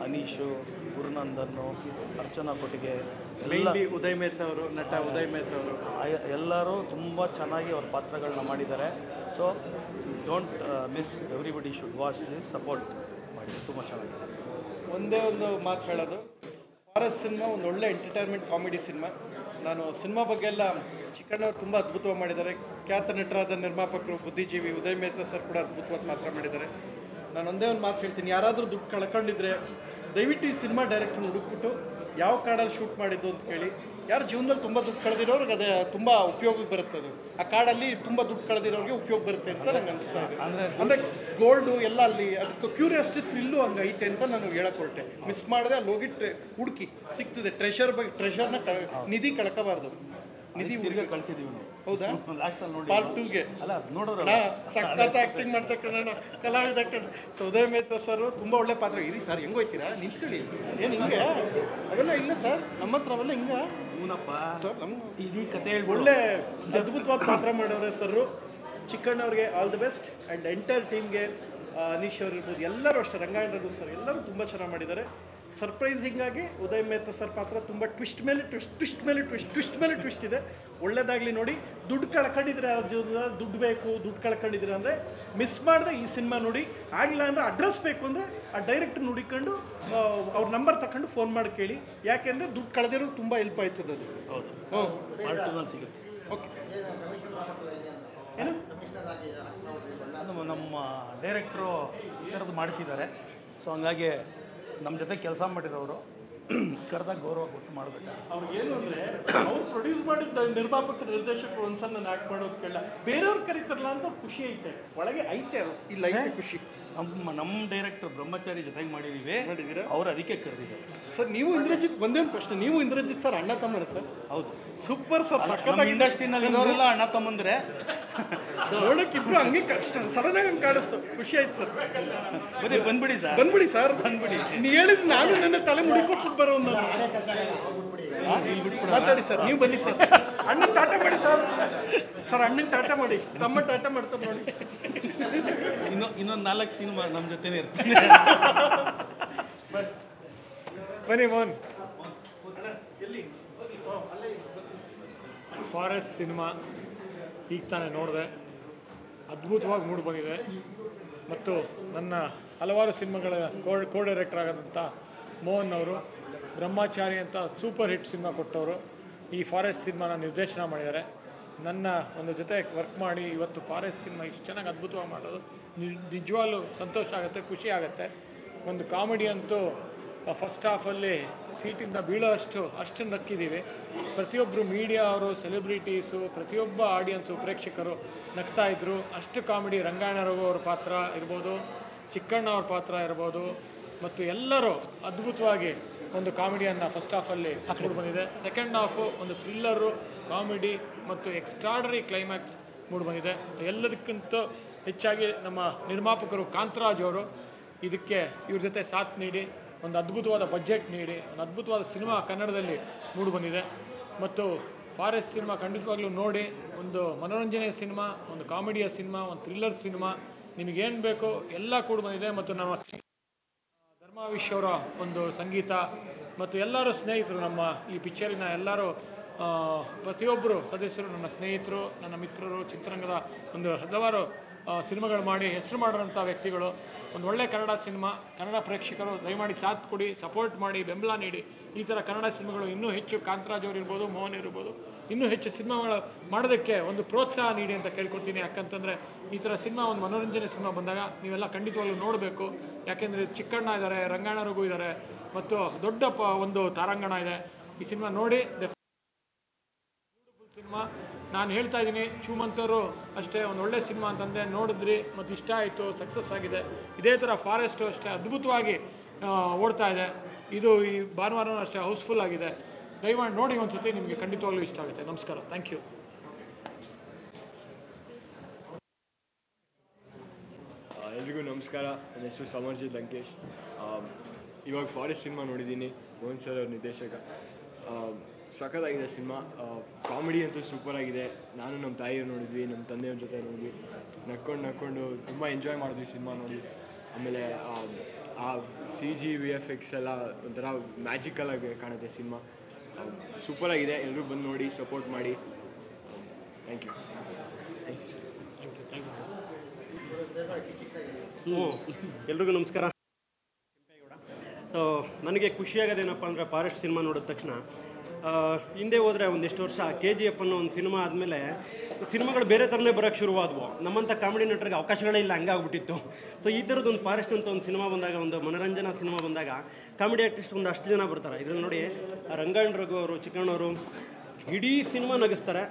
Speaker 4: ಅನೀಶು, ಗುರುನಂದನ್ನು, ಅರ್ಚನಾ ಕೊಟ್ಟಿಗೆ,
Speaker 11: ಉದಯ್ ಮೆಹ್ತಾ ಅವರು, ನಟ ಉದಯ್ ಮೆಹ್ತಾ ಅವರು
Speaker 4: ಎಲ್ಲರೂ ತುಂಬ ಚೆನ್ನಾಗಿ ಅವ್ರ ಪಾತ್ರಗಳನ್ನ ಮಾಡಿದ್ದಾರೆ. So don't miss, everybody should watch this, support ಮಾಡಿ. ತುಂಬ ಚೆನ್ನಾಗಿದೆ.
Speaker 11: ಒಂದೇ ಒಂದು ಮಾತು ಹೇಳೋದು, ಫಾರೆಸ್ಟ್ ಸಿನಿಮಾ ಒಂದು ಒಳ್ಳೆ ಎಂಟರ್ಟೈನ್ಮೆಂಟ್ ಕಾಮಿಡಿ ಸಿನಿಮಾ. ನಾನು ಸಿನಿಮಾ ಬಗ್ಗೆ ಎಲ್ಲ ಚಿಕ್ಕಣ್ಣವ್ರು ತುಂಬ ಅದ್ಭುತವಾಗಿ ಮಾಡಿದ್ದಾರೆ. ಖ್ಯಾತ ನಟರಾದ ನಿರ್ಮಾಪಕರು, ಬುದ್ಧಿಜೀವಿ ಉದಯ್ ಮೆಹ್ತಾ ಸರ್ ಕೂಡ ಅದ್ಭುತವಾದ ಪಾತ್ರ ಮಾಡಿದ್ದಾರೆ. ನಾನು ಒಂದೇ ಒಂದು ಮಾತು ಹೇಳ್ತೀನಿ, ಯಾರಾದರೂ ದುಡ್ಡು ಕಳ್ಕೊಂಡಿದ್ರೆ ದಯವಿಟ್ಟು ಈ ಸಿನಿಮಾ ಡೈರೆಕ್ಟ್ರನ್ನ ಹುಡುಕ್ಬಿಟ್ಟು ಯಾವ ಕಾಡಲ್ಲಿ ಶೂಟ್ ಮಾಡಿದ್ದು ಅಂತ ಕೇಳಿ. ಯಾರು ಜೀವನದಲ್ಲಿ ತುಂಬ ದುಡ್ಡು ಕಳೆದಿರೋರಿಗೆ ಅದೇ ತುಂಬ ಉಪಯೋಗಕ್ಕೆ ಬರುತ್ತೆ. ಅದು ಆ ಕಾಡಲ್ಲಿ ತುಂಬ ದುಡ್ಡು ಕಳೆದಿರೋರಿಗೆ ಉಪಯೋಗ ಬರುತ್ತೆ ಅಂತ ನಂಗೆ ಅನಿಸ್ತಾ ಇದೆ. ಅಂದರೆ ಗೋಲ್ಡು ಎಲ್ಲ ಅಲ್ಲಿ ಅದಕ್ಕೆ ಕ್ಯೂರಿಯಾಸಿಟಿ ಥ್ರಿಲ್ಲು ಹಂಗೆ ಐತೆ ಅಂತ ನಾನು ಹೇಳಕ್ಕೆ ಹೊರಟೆ. ಮಿಸ್ ಮಾಡಿದೆ, ಅಲ್ಲಿ ಹೋಗಿ ಹುಡುಕಿ ಸಿಗ್ತದೆ. ಟ್ರೆಷರ್ನ ನಿಧಿ ಕಳ್ಕೋಬಾರ್ದು. ನಿಧಿ ಹುಡುಗ
Speaker 4: ಕಳಿಸಿದ್ದೀವಿ ನಾವು.
Speaker 11: ಹೌದಾ?
Speaker 4: ಲಾಸ್ಟಲ್ಲಿ ನೋಡಿ
Speaker 11: ಪಾರ್ಟ್ 2ಗೆ
Speaker 4: ಅಲ್ಲ ನೋಡೋರು
Speaker 11: ಸಖತ್ ಆ್ಯಕ್ಟಿಂಗ್ ಮಾಡ್ತಕ್ಕಂಥ ಕಲಾವಿದ. ಸೊ ಉದಯ್ ಮೆಹ್ತಾ ಸರ್ ತುಂಬ ಒಳ್ಳೆ ಪಾತ್ರ. ಇರಿ ಸರ್, ಹೆಂಗೆ ಹೋಯ್ತೀರಾ? ನಿಂತ್ಕೊಳ್ಳಿ. ಏನು ಹಿಂಗೆ ಅವೆಲ್ಲ ಇಲ್ಲ ಸರ್, ನಮ್ಮ ಹತ್ರ ಅವೆಲ್ಲ ಹಿಂಗೆ
Speaker 4: ಹೂನಪ್ಪ
Speaker 11: ಸರ್. ನಮ್ಮ
Speaker 4: ಇಡೀ ಕತೆ
Speaker 11: ಒಳ್ಳೆ ಅದ್ಭುತವಾದ ಪಾತ್ರ ಮಾಡೋರೆ ಸರ್. ಚಿಕ್ಕಣ್ಣವ್ರಿಗೆ all the best. And entire ಟೀಮ್ಗೆ ಅನೀಶ್ ಅವ್ರು ಇರ್ಬೋದು, ಎಲ್ಲರೂ ಅಷ್ಟೇ, ರಂಗಾಯಣರು ಸರ್ ಎಲ್ಲರೂ ತುಂಬ ಚೆನ್ನಾಗಿ ಮಾಡಿದ್ದಾರೆ. ಸರ್ಪ್ರೈಸಿಂಗ್ ಆಗಿ ಉದಯ್ ಮೆಹ್ತಾ ಸರ್ ಪಾತ್ರ ತುಂಬ ಟ್ವಿಸ್ಟ್ ಮೇಲೆ ಟ್ವಿಸ್ಟ್ ಇದೆ. ಒಳ್ಳೇದಾಗಲಿ ನೋಡಿ. ದುಡ್ಡು ಕಳ್ಕೊಂಡಿದ್ರೆ ಆ ಜೀವನದಲ್ಲಿ ದುಡ್ಡು ಬೇಕು, ದುಡ್ಡು ಕಳ್ಕೊಂಡಿದ್ರೆ ಅಂದರೆ ಮಿಸ್ ಮಾಡಿದೆ ಈ ಸಿನಿಮಾ ನೋಡಿ. ಆಗಿಲ್ಲ ಅಂದರೆ ಅಡ್ರೆಸ್ ಬೇಕು ಅಂದರೆ ಆ ಡೈರೆಕ್ಟ್ ನೋಡಿಕೊಂಡು ಅವ್ರ ನಂಬರ್ ತಗೊಂಡು ಫೋನ್ ಮಾಡಿ ಕೇಳಿ. ಯಾಕೆಂದರೆ ದುಡ್ಡು ಕಳೆದಿರೋದು ತುಂಬ ಹೆಲ್ಪ್ ಆಯ್ತದೆ ಅದು.
Speaker 4: ಹೌದು, ಸಿಗುತ್ತೆ.
Speaker 11: ಓಕೆ.
Speaker 4: ಏನು ನಮ್ಮ ಡೈರೆಕ್ಟ್ರು ಈ ಥರದ್ದು ಮಾಡಿಸಿದ್ದಾರೆ. ಸೊ ಹಂಗಾಗಿ ನಮ್ಮ ಜೊತೆ ಕೆಲಸ ಮಾಡಿರೋರು ಕರೆದಾಗ ಗೌರವ ಕೊಟ್ಟು ಮಾಡಬೇಕು.
Speaker 11: ಅವ್ರಿಗೇನು ಅಂದರೆ ಅವ್ರು ಪ್ರೊಡ್ಯೂಸ್ ಮಾಡಿದ ನಿರ್ಮಾಪಕರು, ನಿರ್ದೇಶಕರು ಒಂದ್ಸಲ ನಾನು ಆ್ಯಕ್ಟ್ ಮಾಡೋದು ಕೇಳ, ಬೇರೆಯವ್ರು ಕರೀತಾರಲ್ಲ ಅಂತ ಖುಷಿ ಐತೆ, ಒಳಗೆ ಐತೆ ಅದು. ಇಲ್ಲ ಐತೆ ಖುಷಿ.
Speaker 4: ನಮ್ಮ ಡೈರೆಕ್ಟರ್ ಬ್ರಹ್ಮಚಾರಿ ಜೊತೆಗೆ ಮಾಡಿದ್ದೀವಿ, ಅವ್ರು ಅದಕ್ಕೆ ಕರೆದಿದ್ದಾರೆ
Speaker 11: ಸರ್. ನೀವು ಇಂದ್ರಜಿತ್, ಒಂದೇ ಪ್ರಶ್ನೆ, ನೀವು ಇಂದ್ರಜಿತ್ ಸರ್ ಅಣ್ಣ ತಮ್ಮನ ಸರ್?
Speaker 4: ಹೌದು.
Speaker 11: Super sir.
Speaker 4: ನಮ್ಮ ಇಂಡಸ್ಟ್ರಿನಲ್ಲಿ ಇರೋರೆಲ್ಲ ಅಣ್ಣ ತಮ್ಮಂದ್ರೆ
Speaker 11: ನೋಡೋಕ್ಕಿಬ್ರು ಹಂಗೆ ಸಡನ್ ಆಗಿ ಕಾಣಿಸ್ತು. ಖುಷಿ ಆಯ್ತು ಸರ್.
Speaker 4: ಬಂದ್ಬಿಡಿ ಸರ್,
Speaker 11: ಬಂದ್ಬಿಡಿ. ನೀವು ಹೇಳಿದ್ ನಾನು ನನ್ನ ತಲೆ ಮುಡಿ ಕೊಟ್ಟು ಬರೋ ಮಾತಾಡಿ ಸರ್. ನೀವು ಬನ್ನಿ ಸರ್. ಅಣ್ಣನ ಟಾಟಾ ಮಾಡಿ ಸರ್. ಅಣ್ಣನ ಟಾಟಾ ಮಾಡಿ, ತಮ್ಮ ಟಾಟಾ ಮಾಡ್ತಾರೆ ನೋಡಿ.
Speaker 4: ಇನ್ನೊಂದು 4 ಸಿನಿಮಾ ನಮ್ಮ ಜೊತೆನೇ ಇರ್ತೀನಿ.
Speaker 11: ಬನ್ನಿ ಮೋಹನ್.
Speaker 12: ಫಾರೆಸ್ಟ್ ಸಿನಿಮಾ ಈಗ ತಾನೇ ನೋಡಿದೆ. ಅದ್ಭುತವಾಗಿ ಮೂಡಿ ಬಂದಿದೆ. ಮತ್ತು ನನ್ನ
Speaker 11: ಹಲವಾರು ಸಿನಿಮಾಗಳ ಕೋ ಡೈರೆಕ್ಟರ್ ಆಗೋದಂಥ ಮೋಹನ್ ಅವರು, ಬ್ರಹ್ಮಚಾರಿ ಅಂತ ಸೂಪರ್ ಹಿಟ್ ಸಿನಿಮಾ ಕೊಟ್ಟವರು ಈ ಫಾರೆಸ್ಟ್ ಸಿನಿಮಾನ ನಿರ್ದೇಶನ ಮಾಡಿದ್ದಾರೆ. ನನ್ನ ಒಂದು ಜೊತೆ ವರ್ಕ್ ಮಾಡಿ ಇವತ್ತು ಫಾರೆಸ್ಟ್ ಸಿನಿಮಾ ಇಷ್ಟು ಚೆನ್ನಾಗಿ ಅದ್ಭುತವಾಗಿ ಮಾಡೋದು ನಿಜವಾಗ್ಲೂ ಸಂತೋಷ ಆಗುತ್ತೆ, ಖುಷಿ ಆಗುತ್ತೆ. ಒಂದು ಕಾಮಿಡಿ ಅಂತೂ ಫಸ್ಟ್ ಹಾಫಲ್ಲಿ ಸೀಟಿಂದ ಬೀಳೋ ಅಷ್ಟು ನಕ್ಕಿದ್ದೀವಿ. ಪ್ರತಿಯೊಬ್ಬರು ಮೀಡಿಯಾ ಅವರು, ಸೆಲೆಬ್ರಿಟೀಸು, ಪ್ರತಿಯೊಬ್ಬ ಆಡಿಯನ್ಸು, ಪ್ರೇಕ್ಷಕರು ನಗ್ತಾಯಿದ್ರು. ಅಷ್ಟು ಕಾಮಿಡಿ. ರಂಗಾಯಣ ರಘು ಅವ್ರ ಪಾತ್ರ ಇರ್ಬೋದು, ಚಿಕ್ಕಣ್ಣ ಅವ್ರ ಪಾತ್ರ ಇರ್ಬೋದು, ಮತ್ತು ಎಲ್ಲರೂ ಅದ್ಭುತವಾಗಿ ಒಂದು ಕಾಮಿಡಿಯನ್ನು ಫಸ್ಟ್ ಹಾಫಲ್ಲಿ ಹಾಕೊಂಡು ಬಂದಿದೆ. ಸೆಕೆಂಡ್ ಹಾಫು ಒಂದು ಥ್ರಿಲ್ಲರು, ಕಾಮಿಡಿ ಮತ್ತು ಎಕ್ಸ್ಟ್ರಾರ್ಡರಿ ಕ್ಲೈಮ್ಯಾಕ್ಸ್ ಮೂಡಿಬಂದಿದೆ. ಎಲ್ಲದಕ್ಕಿಂತ ಹೆಚ್ಚಾಗಿ ನಮ್ಮ ನಿರ್ಮಾಪಕರು ಕಾಂತರಾಜ್ ಅವರು ಇದಕ್ಕೆ ಇವ್ರ ಜೊತೆ ಸಾಥ್ ನೀಡಿ ಒಂದು ಅದ್ಭುತವಾದ ಬಜೆಟ್ ನೀಡಿ ಒಂದು ಅದ್ಭುತವಾದ ಸಿನಿಮಾ ಕನ್ನಡದಲ್ಲಿ ಮೂಡಿಬಂದಿದೆ. ಮತ್ತು ಫಾರೆಸ್ಟ್ ಸಿನಿಮಾ ಖಂಡಿತವಾಗ್ಲೂ ನೋಡಿ. ಒಂದು ಮನೋರಂಜನೆ ಸಿನಿಮಾ, ಒಂದು ಕಾಮಿಡಿಯ ಸಿನಿಮಾ, ಒಂದು ಥ್ರಿಲ್ಲರ್ ಸಿನಿಮಾ, ನಿಮಗೇನು ಬೇಕೋ ಎಲ್ಲ ಕೂಡ ಬಂದಿದೆ. ಮತ್ತು ನಮ್ಮ ಧರ್ಮಾವಿಶ್ ಅವರ ಒಂದು ಸಂಗೀತ ಮತ್ತು ಎಲ್ಲರೂ ಸ್ನೇಹಿತರು, ನಮ್ಮ ಈ ಪಿಕ್ಚರಿನ ಎಲ್ಲರೂ ಪ್ರತಿಯೊಬ್ಬರು ಸದಸ್ಯರು ನನ್ನ ಸ್ನೇಹಿತರು, ನನ್ನ ಮಿತ್ರರು, ಚಿತ್ರರಂಗದ ಒಂದು ಹಲವಾರು ಸಿನಿಮಾಗಳು ಮಾಡಿ ಹೆಸರು ಮಾಡಿರೋಂಥ ವ್ಯಕ್ತಿಗಳು. ಒಂದು ಒಳ್ಳೆ ಕನ್ನಡ ಸಿನಿಮಾ, ಕನ್ನಡ ಪ್ರೇಕ್ಷಕರು ದಯಮಾಡಿ ಸಾಥ್ ಕೊಡಿ, ಸಪೋರ್ಟ್ ಮಾಡಿ, ಬೆಂಬಲ ನೀಡಿ. ಈ ಥರ ಕನ್ನಡ ಸಿನಿಮಾಗಳು ಇನ್ನೂ ಹೆಚ್ಚು, ಕಾಂತರಾಜ್ ಅವರು ಇರ್ಬೋದು, ಮೋಹನ್ ಇರ್ಬೋದು, ಇನ್ನೂ ಹೆಚ್ಚು ಸಿನಿಮಾಗಳು ಮಾಡೋದಕ್ಕೆ ಒಂದು ಪ್ರೋತ್ಸಾಹ ನೀಡಿ ಅಂತ ಕೇಳ್ಕೊತೀನಿ. ಯಾಕಂತಂದರೆ ಈ ಥರ ಸಿನಿಮಾ, ಒಂದು ಮನೋರಂಜನೆ ಸಿನಿಮಾ ಬಂದಾಗ ನೀವೆಲ್ಲ ಖಂಡಿತವಾಗ್ಲೂ ನೋಡಬೇಕು. ಯಾಕೆಂದರೆ ಚಿಕ್ಕಣ್ಣ ಇದ್ದಾರೆ, ರಂಗಾಯಣ ರಘು ಇದ್ದಾರೆ, ಮತ್ತು ದೊಡ್ಡ ಒಂದು ತಾರಾಂಗಣ ಇದೆ. ಈ ಸಿನಿಮಾ ನೋಡಿ. ಸಿನಿಮಾ ನಾನು ಹೇಳ್ತಾ ಇದ್ದೀನಿ, ಚೂಮಂತರು ಅಷ್ಟೇ ಒಂದು ಒಳ್ಳೆ ಸಿನಿಮಾ ಅಂತಂದೆ, ನೋಡಿದ್ರಿ ಮತ್ತು ಇಷ್ಟ ಆಯಿತು, ಸಕ್ಸಸ್ ಆಗಿದೆ. ಇದೇ ಥರ ಫಾರೆಸ್ಟು ಅಷ್ಟೇ ಅದ್ಭುತವಾಗಿ ಓಡ್ತಾ ಇದೆ. ಇದು ಈ ಭಾನುವಾರ ಅಷ್ಟೇ ಹೌಸ್ಫುಲ್ ಆಗಿದೆ. ದಯಮಾಡಿ ನೋಡಿ ಒಂದ್ಸತಿ, ನಿಮಗೆ ಖಂಡಿತವಾಗ್ಲೂ ಇಷ್ಟ ಆಗುತ್ತೆ. ನಮಸ್ಕಾರ, ಥ್ಯಾಂಕ್ ಯು.
Speaker 12: ಎಲ್ರಿಗೂ ನಮಸ್ಕಾರ. ನನ್ನ ಹೆಸರು ಸಮರ್ಜಿತ್ ಲಂಕೇಶ್. ಇವಾಗ ಫಾರೆಸ್ಟ್ ಸಿನಿಮಾ ನೋಡಿದ್ದೀನಿ, ಮೋಹನ್ ಸರ್ ಅವ್ರ ನಿರ್ದೇಶಕ. ಸಖತ್ತಾಗಿದೆ ಸಿನಿಮಾ. ಕಾಮಿಡಿ ಅಂತೂ ಸೂಪರಾಗಿದೆ. ನಾನು ನಮ್ಮ ತಾಯಿಯವ್ರು ನೋಡಿದ್ವಿ, ನಮ್ಮ ತಂದೆಯವ್ರ ಜೊತೆ ನೋಡಿದ್ವಿ, ನಕ್ಕೊಂಡು ತುಂಬ ಎಂಜಾಯ್ ಮಾಡಿದ್ವಿ ಸಿನಿಮಾ ನೋಡಿ. ಆಮೇಲೆ ಆ CG VFX ಎಲ್ಲ ಒಂಥರ ಮ್ಯಾಜಿಕಲಾಗಿ ಕಾಣುತ್ತೆ ಸಿನಿಮಾ. ಸೂಪರಾಗಿದೆ. ಎಲ್ಲರೂ ಬಂದು ನೋಡಿ, ಸಪೋರ್ಟ್ ಮಾಡಿ. Thank you.
Speaker 13: ಎಲ್ರಿಗೂ ನಮಸ್ಕಾರ. ಸೊ ನನಗೆ ಖುಷಿಯಾಗೋದೇನಪ್ಪ ಅಂದರೆ ಫಾರೆಸ್ಟ್ ಸಿನಿಮಾ ನೋಡಿದ ತಕ್ಷಣ ಹಿಂದೆ ಹೋದರೆ ಒಂದಿಷ್ಟು ವರ್ಷ KGF ಅನ್ನೋ ಒಂದು ಸಿನಿಮಾ ಆದಮೇಲೆ ಸಿನಿಮಾಗಳು ಬೇರೆ ಥರನೇ ಬರೋಕ್ಕೆ ಶುರುವಾದವು. ನಮ್ಮಂಥ ಕಾಮಿಡಿ ನಟರಿಗೆ ಅವಕಾಶಗಳೇ ಇಲ್ಲ, ಹಂಗಾಗ್ಬಿಟ್ಟಿತ್ತು. ಸೊ ಈ ಥರದ್ದೊಂದು ಫಾರೆಸ್ಟ್ ಅಂತ ಒಂದು ಸಿನಿಮಾ ಬಂದಾಗ, ಒಂದು ಮನೋರಂಜನಾ ಸಿನಿಮಾ ಬಂದಾಗ ಕಾಮಿಡಿ ಆರ್ಟಿಸ್ಟ್ ಒಂದು ಅಷ್ಟು ಜನ ಬರ್ತಾರೆ. ಇದನ್ನು ನೋಡಿ ರಂಗಾಯಣ ರಘು ಅವರು, ಚಿಕ್ಕಣ್ಣವರು ಇಡೀ ಸಿನಿಮಾ ನಗಿಸ್ತಾರೆ.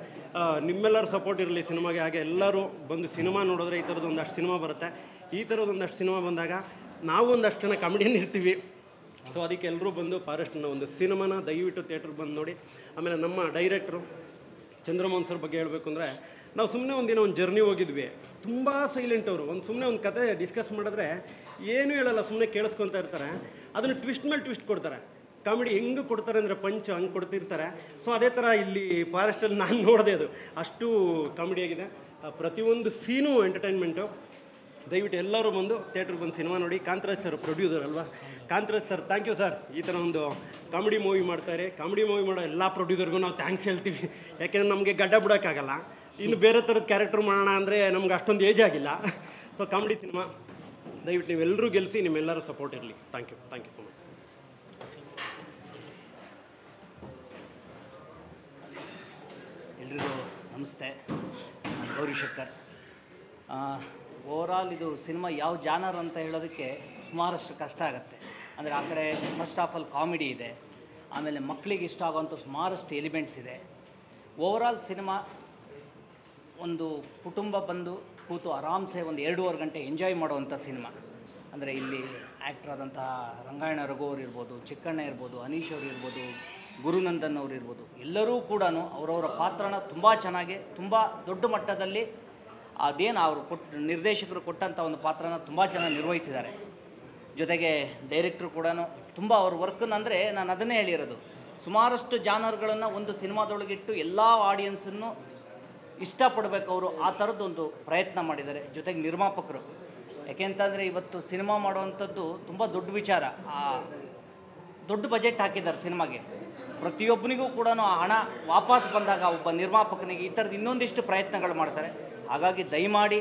Speaker 13: ನಿಮ್ಮೆಲ್ಲರ ಸಪೋರ್ಟ್ ಇರಲಿ ಸಿನಿಮಾಗೆ. ಹಾಗೆ ಎಲ್ಲರೂ ಬಂದು ಸಿನಿಮಾ ನೋಡಿದ್ರೆ ಈ ಥರದ್ದು ಒಂದಷ್ಟು ಸಿನಿಮಾ ಬರುತ್ತೆ. ಈ ಥರದ್ದೊಂದಷ್ಟು ಸಿನಿಮಾ ಬಂದಾಗ ನಾವು ಒಂದಷ್ಟು ಜನ ಕಾಮಿಡಿಯನ್ ಇರ್ತೀವಿ. ಸೊ ಅದಕ್ಕೆ ಎಲ್ಲರೂ ಬಂದು ಫಾರೆಸ್ಟ್ನ ಒಂದು ಸಿನಿಮಾನ ದಯವಿಟ್ಟು ಥಿಯೇಟ್ರಿಗೆ ಬಂದು ನೋಡಿ. ಆಮೇಲೆ ನಮ್ಮ ಡೈರೆಕ್ಟ್ರು ಚಂದ್ರಮೋಹನ್ ಸರ್ ಬಗ್ಗೆ ಹೇಳಬೇಕು ಅಂದರೆ, ನಾವು ಸುಮ್ಮನೆ ಒಂದಿನ ಒಂದು ಜರ್ನಿ ಹೋಗಿದ್ವಿ. ತುಂಬ ಸೈಲೆಂಟ್ ಅವರು. ಸುಮ್ಮನೆ ಒಂದು ಕತೆ ಡಿಸ್ಕಸ್ ಮಾಡಿದ್ರೆ ಏನೂ ಹೇಳಲ್ಲ, ಸುಮ್ಮನೆ ಕೇಳಿಸ್ಕೊತಾ ಇರ್ತಾರೆ. ಅದನ್ನು ಟ್ವಿಸ್ಟ್ ಮೇಲೆ ಟ್ವಿಸ್ಟ್ ಕೊಡ್ತಾರೆ. ಕಾಮಿಡಿ ಹೆಂಗೆ ಕೊಡ್ತಾರೆ ಅಂದರೆ ಪಂಚ್ ಹಂಗೆ ಕೊಡ್ತಿರ್ತಾರೆ. ಸೊ ಅದೇ ಥರ ಇಲ್ಲಿ ಫಾರೆಸ್ಟಲ್ಲಿ ನಾನು ನೋಡಿದೆ, ಅದು ಅಷ್ಟು ಕಾಮಿಡಿಯಾಗಿದೆ. ಪ್ರತಿಯೊಂದು ಸೀನು ಎಂಟರ್ಟೈನ್ಮೆಂಟು. ದಯವಿಟ್ಟು ಎಲ್ಲರೂ ಬಂದು ಥಿಯೇಟ್ರಿಗೆ ಬಂದು ಸಿನಿಮಾ ನೋಡಿ. ಕಾಂತರಾಜ್ ಸರ್ ಪ್ರೊಡ್ಯೂಸರ್ ಅಲ್ವಾ, Kantharaj sir thank you sir. ಈ ಥರ ಒಂದು ಕಾಮಿಡಿ ಮೂವಿ ಮಾಡ್ತಾರೆ. ಕಾಮಿಡಿ ಮೂವಿ ಮಾಡೋ ಎಲ್ಲ ಪ್ರೊಡ್ಯೂಸರ್ಗೂ ನಾವು ಥ್ಯಾಂಕ್ಸ್ ಹೇಳ್ತೀವಿ. ಯಾಕೆಂದರೆ ನಮಗೆ ಗಡ್ಡ ಬಿಡೋಕ್ಕಾಗಲ್ಲ. ಇನ್ನು ಬೇರೆ ಥರದ ಕ್ಯಾರೆಕ್ಟರ್ ಮಾಡೋಣ ಅಂದರೆ ನಮ್ಗೆ ಅಷ್ಟೊಂದು ಏಜ್ ಆಗಿಲ್ಲ. ಸೊ ಕಾಮಿಡಿ ಸಿನಿಮಾ ದಯವಿಟ್ಟು ನೀವೆಲ್ಲರೂ ಗೆಲ್ಲಿಸಿ, ನಿಮ್ಮೆಲ್ಲರೂ ಸಪೋರ್ಟ್ ಇರಲಿ. Thank you so much.
Speaker 14: ಎಲ್ರಿಗೂ ನಮಸ್ತೆ. ಗೌರಿ ಶಂಕರ್. ಓವರಾಲ್ ಇದು ಸಿನಿಮಾ ಯಾವ ಜಾನರ್ ಅಂತ ಹೇಳೋದಕ್ಕೆ ಸುಮಾರಷ್ಟು ಕಷ್ಟ ಆಗುತ್ತೆ. ಅಂದರೆ ಆ ಕಡೆ ಫಸ್ಟ್ ಹಾಫಲ್ಲಿ ಕಾಮಿಡಿ ಇದೆ, ಆಮೇಲೆ ಮಕ್ಕಳಿಗೆ ಇಷ್ಟ ಆಗೋವಂಥ ಸುಮಾರಷ್ಟು ಎಲಿಮೆಂಟ್ಸ್ ಇದೆ. ಓವರಾಲ್ ಸಿನಿಮಾ ಒಂದು ಕುಟುಂಬ ಬಂದು ಕೂತು ಆರಾಮ್ಸೆ ಒಂದು 2.5 ಗಂಟೆ ಎಂಜಾಯ್ ಮಾಡುವಂಥ ಸಿನಿಮಾ. ಅಂದರೆ ಇಲ್ಲಿ ಆ್ಯಕ್ಟರ್ ಆದಂತಹ ರಂಗಾಯಣ ರಘು ಅವರು ಇರ್ಬೋದು, ಚಿಕ್ಕಣ್ಣ ಇರ್ಬೋದು, ಅನೀಶ್ ಅವರು ಇರ್ಬೋದು, ಗುರುನಂದನ್ ಅವರು ಇರ್ಬೋದು, ಎಲ್ಲರೂ ಕೂಡ ಅವರವರ ಪಾತ್ರನ ತುಂಬ ಚೆನ್ನಾಗಿ, ತುಂಬ ದೊಡ್ಡ ಮಟ್ಟದಲ್ಲಿ ಅದೇನು ಅವರು ನಿರ್ದೇಶಕರು ಕೊಟ್ಟಂಥ ಒಂದು ಪಾತ್ರನ ತುಂಬ ಚೆನ್ನಾಗಿ ನಿರ್ವಹಿಸಿದ್ದಾರೆ. ಜೊತೆಗೆ ಡೈರೆಕ್ಟ್ರು ಕೂಡ ತುಂಬ ಅವ್ರ ವರ್ಕನ್ನು, ಅಂದರೆ ನಾನು ಅದನ್ನೇ ಹೇಳಿರೋದು, ಸುಮಾರಷ್ಟು ಜಾನರ್ಗಳನ್ನು ಒಂದು ಸಿನಿಮಾದೊಳಗಿಟ್ಟು ಎಲ್ಲ ಆಡಿಯನ್ಸನ್ನು ಇಷ್ಟಪಡಬೇಕು ಅವರು, ಆ ಥರದ್ದೊಂದು ಪ್ರಯತ್ನ ಮಾಡಿದ್ದಾರೆ. ಜೊತೆಗೆ ನಿರ್ಮಾಪಕರು, ಯಾಕೆಂತಂದರೆ ಇವತ್ತು ಸಿನಿಮಾ ಮಾಡುವಂಥದ್ದು ತುಂಬ ದೊಡ್ಡ ವಿಚಾರ. ದೊಡ್ಡ ಬಜೆಟ್ ಹಾಕಿದ್ದಾರೆ ಸಿನಿಮಾಗೆ. ಪ್ರತಿಯೊಬ್ಬನಿಗೂ ಕೂಡ ಆ ಹಣ ವಾಪಸ್ ಬಂದಾಗ ಒಬ್ಬ ನಿರ್ಮಾಪಕನಿಗೆ ಈ ಥರದ್ದು ಇನ್ನೊಂದಿಷ್ಟು ಪ್ರಯತ್ನಗಳು ಮಾಡ್ತಾರೆ. ಹಾಗಾಗಿ ದಯಮಾಡಿ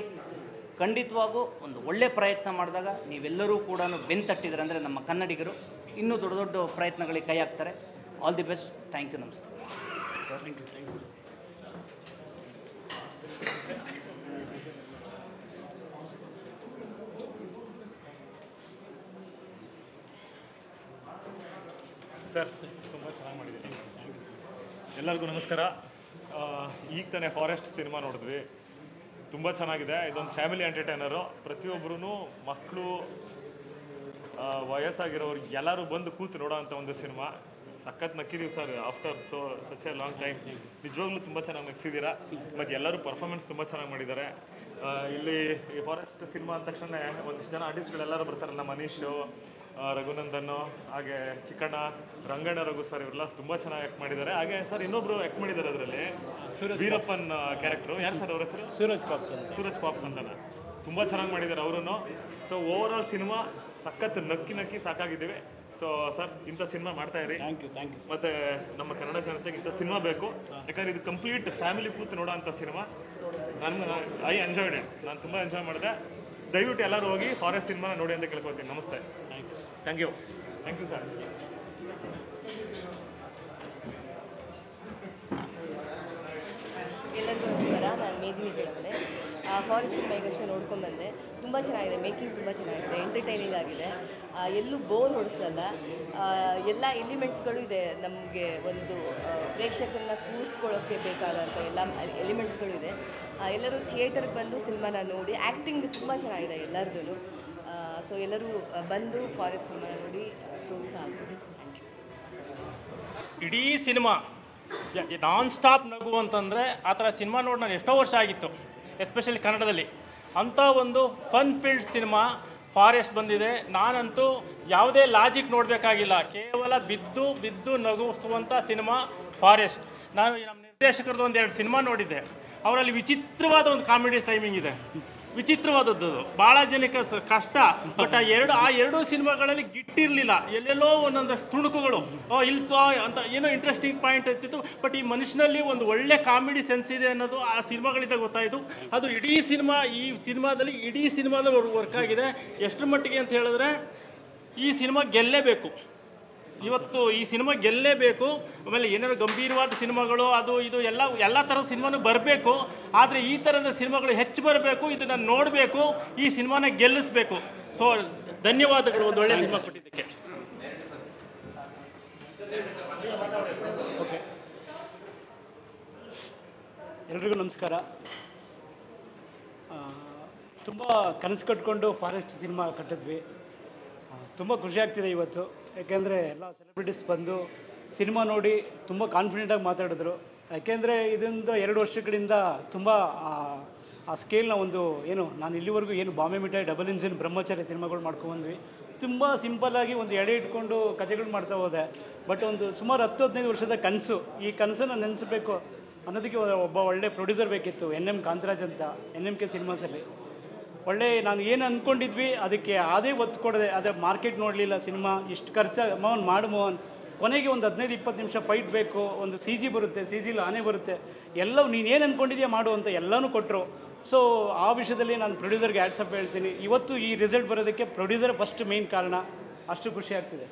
Speaker 14: ಖಂಡಿತವಾಗೂ ಒಂದು ಒಳ್ಳೆ ಪ್ರಯತ್ನ ಮಾಡಿದಾಗ ನೀವೆಲ್ಲರೂ ಕೂಡ ಬೆಂತಟ್ಟಿದ್ರೆ ಅಂದರೆ ನಮ್ಮ ಕನ್ನಡಿಗರು ಇನ್ನೂ ದೊಡ್ಡ ದೊಡ್ಡ ಪ್ರಯತ್ನಗಳಿಗೆ ಕೈ ಹಾಕ್ತಾರೆ. All the best. Thank you. ನಮಸ್ತೆ ಸರ್. Thank you.
Speaker 15: ಸರ್ ತುಂಬ ಚೆನ್ನಾಗಿ ಮಾಡಿದ್ದೀರಿ. ಎಲ್ಲರಿಗೂ ನಮಸ್ಕಾರ. ಈಗ ತಾನೇ ಫಾರೆಸ್ಟ್ ಸಿನಿಮಾ ನೋಡಿದ್ವಿ, ತುಂಬ ಚೆನ್ನಾಗಿದೆ. ಇದೊಂದು ಫ್ಯಾಮಿಲಿ ಎಂಟರ್ಟೈನರು. ಪ್ರತಿಯೊಬ್ಬರೂ ಮಕ್ಕಳು, ವಯಸ್ಸಾಗಿರೋರು ಎಲ್ಲರೂ ಬಂದು ಕೂತು ನೋಡೋ ಅಂಥ ಒಂದು ಸಿನಿಮಾ. ಸಖತ್ ನಕ್ಕಿದ್ದೀವಿ sir after such a long time. ನಿಜವಾಗ್ಲೂ ತುಂಬ ಚೆನ್ನಾಗಿ ನಗ್ಸಿದ್ದೀರಾ ಮತ್ತು ಎಲ್ಲರೂ ಪರ್ಫಾರ್ಮೆನ್ಸ್ ತುಂಬ ಚೆನ್ನಾಗಿ ಮಾಡಿದ್ದಾರೆ. ಇಲ್ಲಿ ಈ ಫಾರೆಸ್ಟ್ ಸಿನಿಮಾ ಅಂದ ತಕ್ಷಣ ಒಂದಿಷ್ಟು ಜನ ಆರ್ಟಿಸ್ಟ್ಗಳೆಲ್ಲರೂ ಬರ್ತಾರಲ್ಲ, ಮನೀಶು, ರಘುನಂದನ್ನು, ಹಾಗೆ ಚಿಕ್ಕಣ್ಣ, ರಂಗಣ್ಣ, ರಘು ಸರ್ ಇವರೆಲ್ಲ ತುಂಬ ಚೆನ್ನಾಗಿ ಆ್ಯಕ್ಟ್ ಮಾಡಿದ್ದಾರೆ. ಹಾಗೆ ಸರ್ ಇನ್ನೊಬ್ರು ಆ್ಯಕ್ಟ್ ಮಾಡಿದ್ದಾರೆ ಅದರಲ್ಲಿ, ವೀರಪ್ಪನ್ ಕ್ಯಾರೆಕ್ಟ್ರು. ಯಾರು ಸರ್ ಅವ್ರ ಹೆಸರು? ಸೂರಜ್ ಪಾಪ್ಸ್ ಅಂತಾನೆ. ತುಂಬ ಚೆನ್ನಾಗಿ ಮಾಡಿದ್ದಾರೆ ಅವರು. ಸೊ ಓವರ್ ಆಲ್ ಸಿನಿಮಾ ಸಖತ್ ನಕ್ಕಿ ಸಾಕಾಗಿದ್ದೀವಿ. ಸೊ ಸರ್ ಇಂಥ ಸಿನಿಮಾ ಮಾಡ್ತಾ ಇರಿ. Thank you. ಮತ್ತು ನಮ್ಮ ಕನ್ನಡ ಜನತೆಗೆ ಇಂಥ ಸಿನಿಮಾ ಬೇಕು. ಯಾಕಂದರೆ ಇದು ಕಂಪ್ಲೀಟ್ ಫ್ಯಾಮಿಲಿ ಕೂತು ನೋಡೋ ಅಂಥ ಸಿನಿಮಾ. I enjoyed it. ನಾನು ತುಂಬ ಎಂಜಾಯ್ ಮಾಡಿದೆ. ದಯವಿಟ್ಟು ಎಲ್ಲರೂ ಹೋಗಿ ಫಾರೆಸ್ಟ್ ಸಿನಿಮಾನ ನೋಡಿ ಅಂತ ಕೇಳ್ಕೊತೀನಿ. ನಮಸ್ತೆ. Thank you sir.
Speaker 16: ಎಲ್ಲರಿಗೂ ನಮಸ್ಕಾರ. ನಾನು ಮೇದಿನಿ ಬೆಳವಡೆ. ಫಾರೆಸ್ಟ್ ಸಿನಿಮಾ ಈಗ ವರ್ಷ ನೋಡ್ಕೊಂಡ್ಬಂದೆ. ತುಂಬ ಚೆನ್ನಾಗಿದೆ, ಮೇಕಿಂಗ್ ತುಂಬ ಚೆನ್ನಾಗಿದೆ, ಎಂಟರ್ಟೈನಿಂಗ್ ಆಗಿದೆ, ಎಲ್ಲೂ ಬೋರ್ ಹೊಡಿಸಲ್ಲ. ಎಲ್ಲ ಎಲಿಮೆಂಟ್ಸ್ಗಳು ಇದೆ. ನಮಗೆ ಒಂದು ಪ್ರೇಕ್ಷಕರನ್ನ ಕೂರಿಸ್ಕೊಳ್ಳೋಕ್ಕೆ ಬೇಕಾದಂಥ ಎಲ್ಲ ಎಲಿಮೆಂಟ್ಸ್ಗಳು ಇದೆ. ಎಲ್ಲರೂ ಥಿಯೇಟರ್ಗೆ ಬಂದು ಸಿನಿಮಾನ ನೋಡಿ, ಆ್ಯಕ್ಟಿಂಗ್ ತುಂಬ ಚೆನ್ನಾಗಿದೆ ಎಲ್ಲರದ್ದು. ಸೊ ಎಲ್ಲರೂ ಬಂದು ಫಾರೆಸ್ಟ್ ಸಿನಿಮಾನ ನೋಡಿ ಪ್ರೋತ್ಸಾಹ ಆಗ್ತದೆ. Thank you.
Speaker 17: ಇಡೀ ಸಿನಿಮಾ ನಾನ್ ಸ್ಟಾಪ್ ನಗು ಅಂತಂದರೆ ಆ ಥರ ಸಿನಿಮಾ ನೋಡಿ ನಾನು ಎಷ್ಟೋ ವರ್ಷ ಆಗಿತ್ತು, ಎಸ್ಪೆಷಲಿ ಕನ್ನಡದಲ್ಲಿ. ಅಂಥ ಒಂದು ಫನ್ ಫೀಲ್ಡ್ ಸಿನಿಮಾ ಫಾರೆಸ್ಟ್ ಬಂದಿದೆ. ನಾನಂತೂ ಯಾವುದೇ ಲಾಜಿಕ್ ನೋಡಬೇಕಾಗಿಲ್ಲ, ಕೇವಲ ಬಿದ್ದು ನಗಿಸುವಂಥ ಸಿನಿಮಾ ಫಾರೆಸ್ಟ್. ನಾನು ನಮ್ಮ ನಿರ್ದೇಶಕರದ್ದು ಒಂದೆರಡು ಸಿನಿಮಾ ನೋಡಿದ್ದೆ. ಅವರಲ್ಲಿ ವಿಚಿತ್ರವಾದ ಒಂದು ಕಾಮಿಡಿ ಟೈಮಿಂಗ್ ಇದೆ, ವಿಚಿತ್ರವಾದದ್ದು. ಭಾಳ ಜನಕ್ಕೆ ಕಷ್ಟ. ಬಟ್ ಆ ಎರಡು ಸಿನಿಮಾಗಳಲ್ಲಿ ಗಿಟ್ಟಿರಲಿಲ್ಲ. ಎಲ್ಲೆಲ್ಲೋ ಒಂದೊಂದಷ್ಟು ತುಣುಕುಗಳು ಇಲ್ತೋ ಅಂತ ಏನೋ ಇಂಟ್ರೆಸ್ಟಿಂಗ್ ಪಾಯಿಂಟ್ ಇರ್ತಿತ್ತು. ಬಟ್ ಈ ಮನುಷ್ಯನಲ್ಲಿ ಒಂದು ಒಳ್ಳೆ ಕಾಮಿಡಿ ಸೆನ್ಸ್ ಇದೆ ಅನ್ನೋದು ಆ ಸಿನಿಮಾಗಳಿಂದ ಗೊತ್ತಾಯಿತು. ಅದು ಇಡೀ ಸಿನಿಮಾದಲ್ಲಿ ವರ್ಕ್ ಆಗಿದೆ. ಎಷ್ಟರ ಮಟ್ಟಿಗೆ ಅಂತ ಹೇಳಿದ್ರೆ ಈ ಸಿನಿಮಾ ಗೆಲ್ಲೇಬೇಕು. ಇವತ್ತು ಈ ಸಿನಿಮಾ ಗೆಲ್ಲೇಬೇಕು. ಆಮೇಲೆ ಏನಾದ್ರು ಗಂಭೀರವಾದ ಸಿನಿಮಾಗಳು ಅದು ಇದು ಎಲ್ಲ ಥರದ ಸಿನಿಮಾನು ಬರಬೇಕು. ಆದರೆ ಈ ಥರದ ಸಿನಿಮಾಗಳು ಹೆಚ್ಚು ಬರಬೇಕು. ಇದನ್ನು ನೋಡಬೇಕು, ಈ ಸಿನಿಮಾನ ಗೆಲ್ಲಿಸ್ಬೇಕು. ಸೊ ಧನ್ಯವಾದಗಳು ಒಂದು ಒಳ್ಳೆಯ ಸಿನಿಮಾ ಕೊಟ್ಟಿದ್ದಕ್ಕೆ.
Speaker 13: ಓಕೆ, ಎಲ್ರಿಗೂ ನಮಸ್ಕಾರ. ತುಂಬ ಕನಸು ಕಟ್ಕೊಂಡು ಫಾರೆಸ್ಟ್ ಸಿನಿಮಾ ಕಟ್ಟಿದ್ವಿ. ತುಂಬ ಖುಷಿ ಆಗ್ತಿದೆ ಇವತ್ತು. ಯಾಕೆಂದರೆ ಎಲ್ಲ ಸೆಲೆಬ್ರಿಟೀಸ್ ಬಂದು ಸಿನಿಮಾ ನೋಡಿ ತುಂಬ ಕಾನ್ಫಿಡೆಂಟಾಗಿ ಮಾತಾಡಿದ್ರು. ಯಾಕೆಂದರೆ ಇದರಿಂದ 2 ವರ್ಷಗಳಿಂದ ತುಂಬ ಆ ಸ್ಕೇಲ್ನ ಒಂದು ನಾನು ಇಲ್ಲಿವರೆಗೂ ಬಾಂಬೆ ಮಿಠಾಯಿ, ಡಬಲ್ ಇಂಜಿನ್, ಬ್ರಹ್ಮಚಾರಿ ಸಿನಿಮಾಗಳು ಮಾಡ್ಕೊಂಡ್ಬಂದ್ವಿ. ತುಂಬ ಸಿಂಪಲ್ಲಾಗಿ ಒಂದು ಎಡೆ ಇಟ್ಕೊಂಡು ಕಥೆಗಳು ಮಾಡ್ತಾ ಹೋದೆ. ಬಟ್ ಒಂದು ಸುಮಾರು 10-15 ವರ್ಷದ ಕನಸು, ಈ ಕನಸನ್ನು ನೆನೆಸಬೇಕು ಅನ್ನೋದಕ್ಕೆ ಒಬ್ಬ ಒಳ್ಳೆ ಪ್ರೊಡ್ಯೂಸರ್ ಬೇಕಿತ್ತು. NM ಕಾಂತರಾಜ್ ಅಂತ, NMK ಸಿನಿಮಾಸಲ್ಲಿ ಒಳ್ಳೆ ನಾನು ಏನು ಅಂದ್ಕೊಂಡಿದ್ವಿ ಅದಕ್ಕೆ ಅದೇ ಒತ್ತು ಕೊಡದೆ. ಅದೇ ಮಾರ್ಕೆಟ್ ನೋಡಲಿಲ್ಲ. ಸಿನಿಮಾ ಇಷ್ಟು ಖರ್ಚು ಮಾಡು ಮೋಹನ್, ಕೊನೆಗೆ ಒಂದು 15-20 ನಿಮಿಷ ಫೈಟ್ ಬೇಕು, ಒಂದು CG ಬರುತ್ತೆ, CGಲಿ ಆನೆ ಬರುತ್ತೆ, ಎಲ್ಲವೂ ನೀನೇನು ಅಂದ್ಕೊಂಡಿದ್ಯಾ ಮಾಡು ಅಂತ ಎಲ್ಲನೂ ಕೊಟ್ಟರು. ಸೊ ಆ ವಿಷಯದಲ್ಲಿ ನಾನು ಪ್ರೊಡ್ಯೂಸರ್ಗೆ ಹ್ಯಾಟ್ಸ್ ಆಫ್ ಹೇಳ್ತೀನಿ. ಇವತ್ತು ಈ ರಿಸಲ್ಟ್ ಬರೋದಕ್ಕೆ ಪ್ರೊಡ್ಯೂಸರ್ ಫಸ್ಟ್ ಮೇನ್ ಕಾರಣ. ಅಷ್ಟು ಖುಷಿ ಆಗ್ತಿದೆ.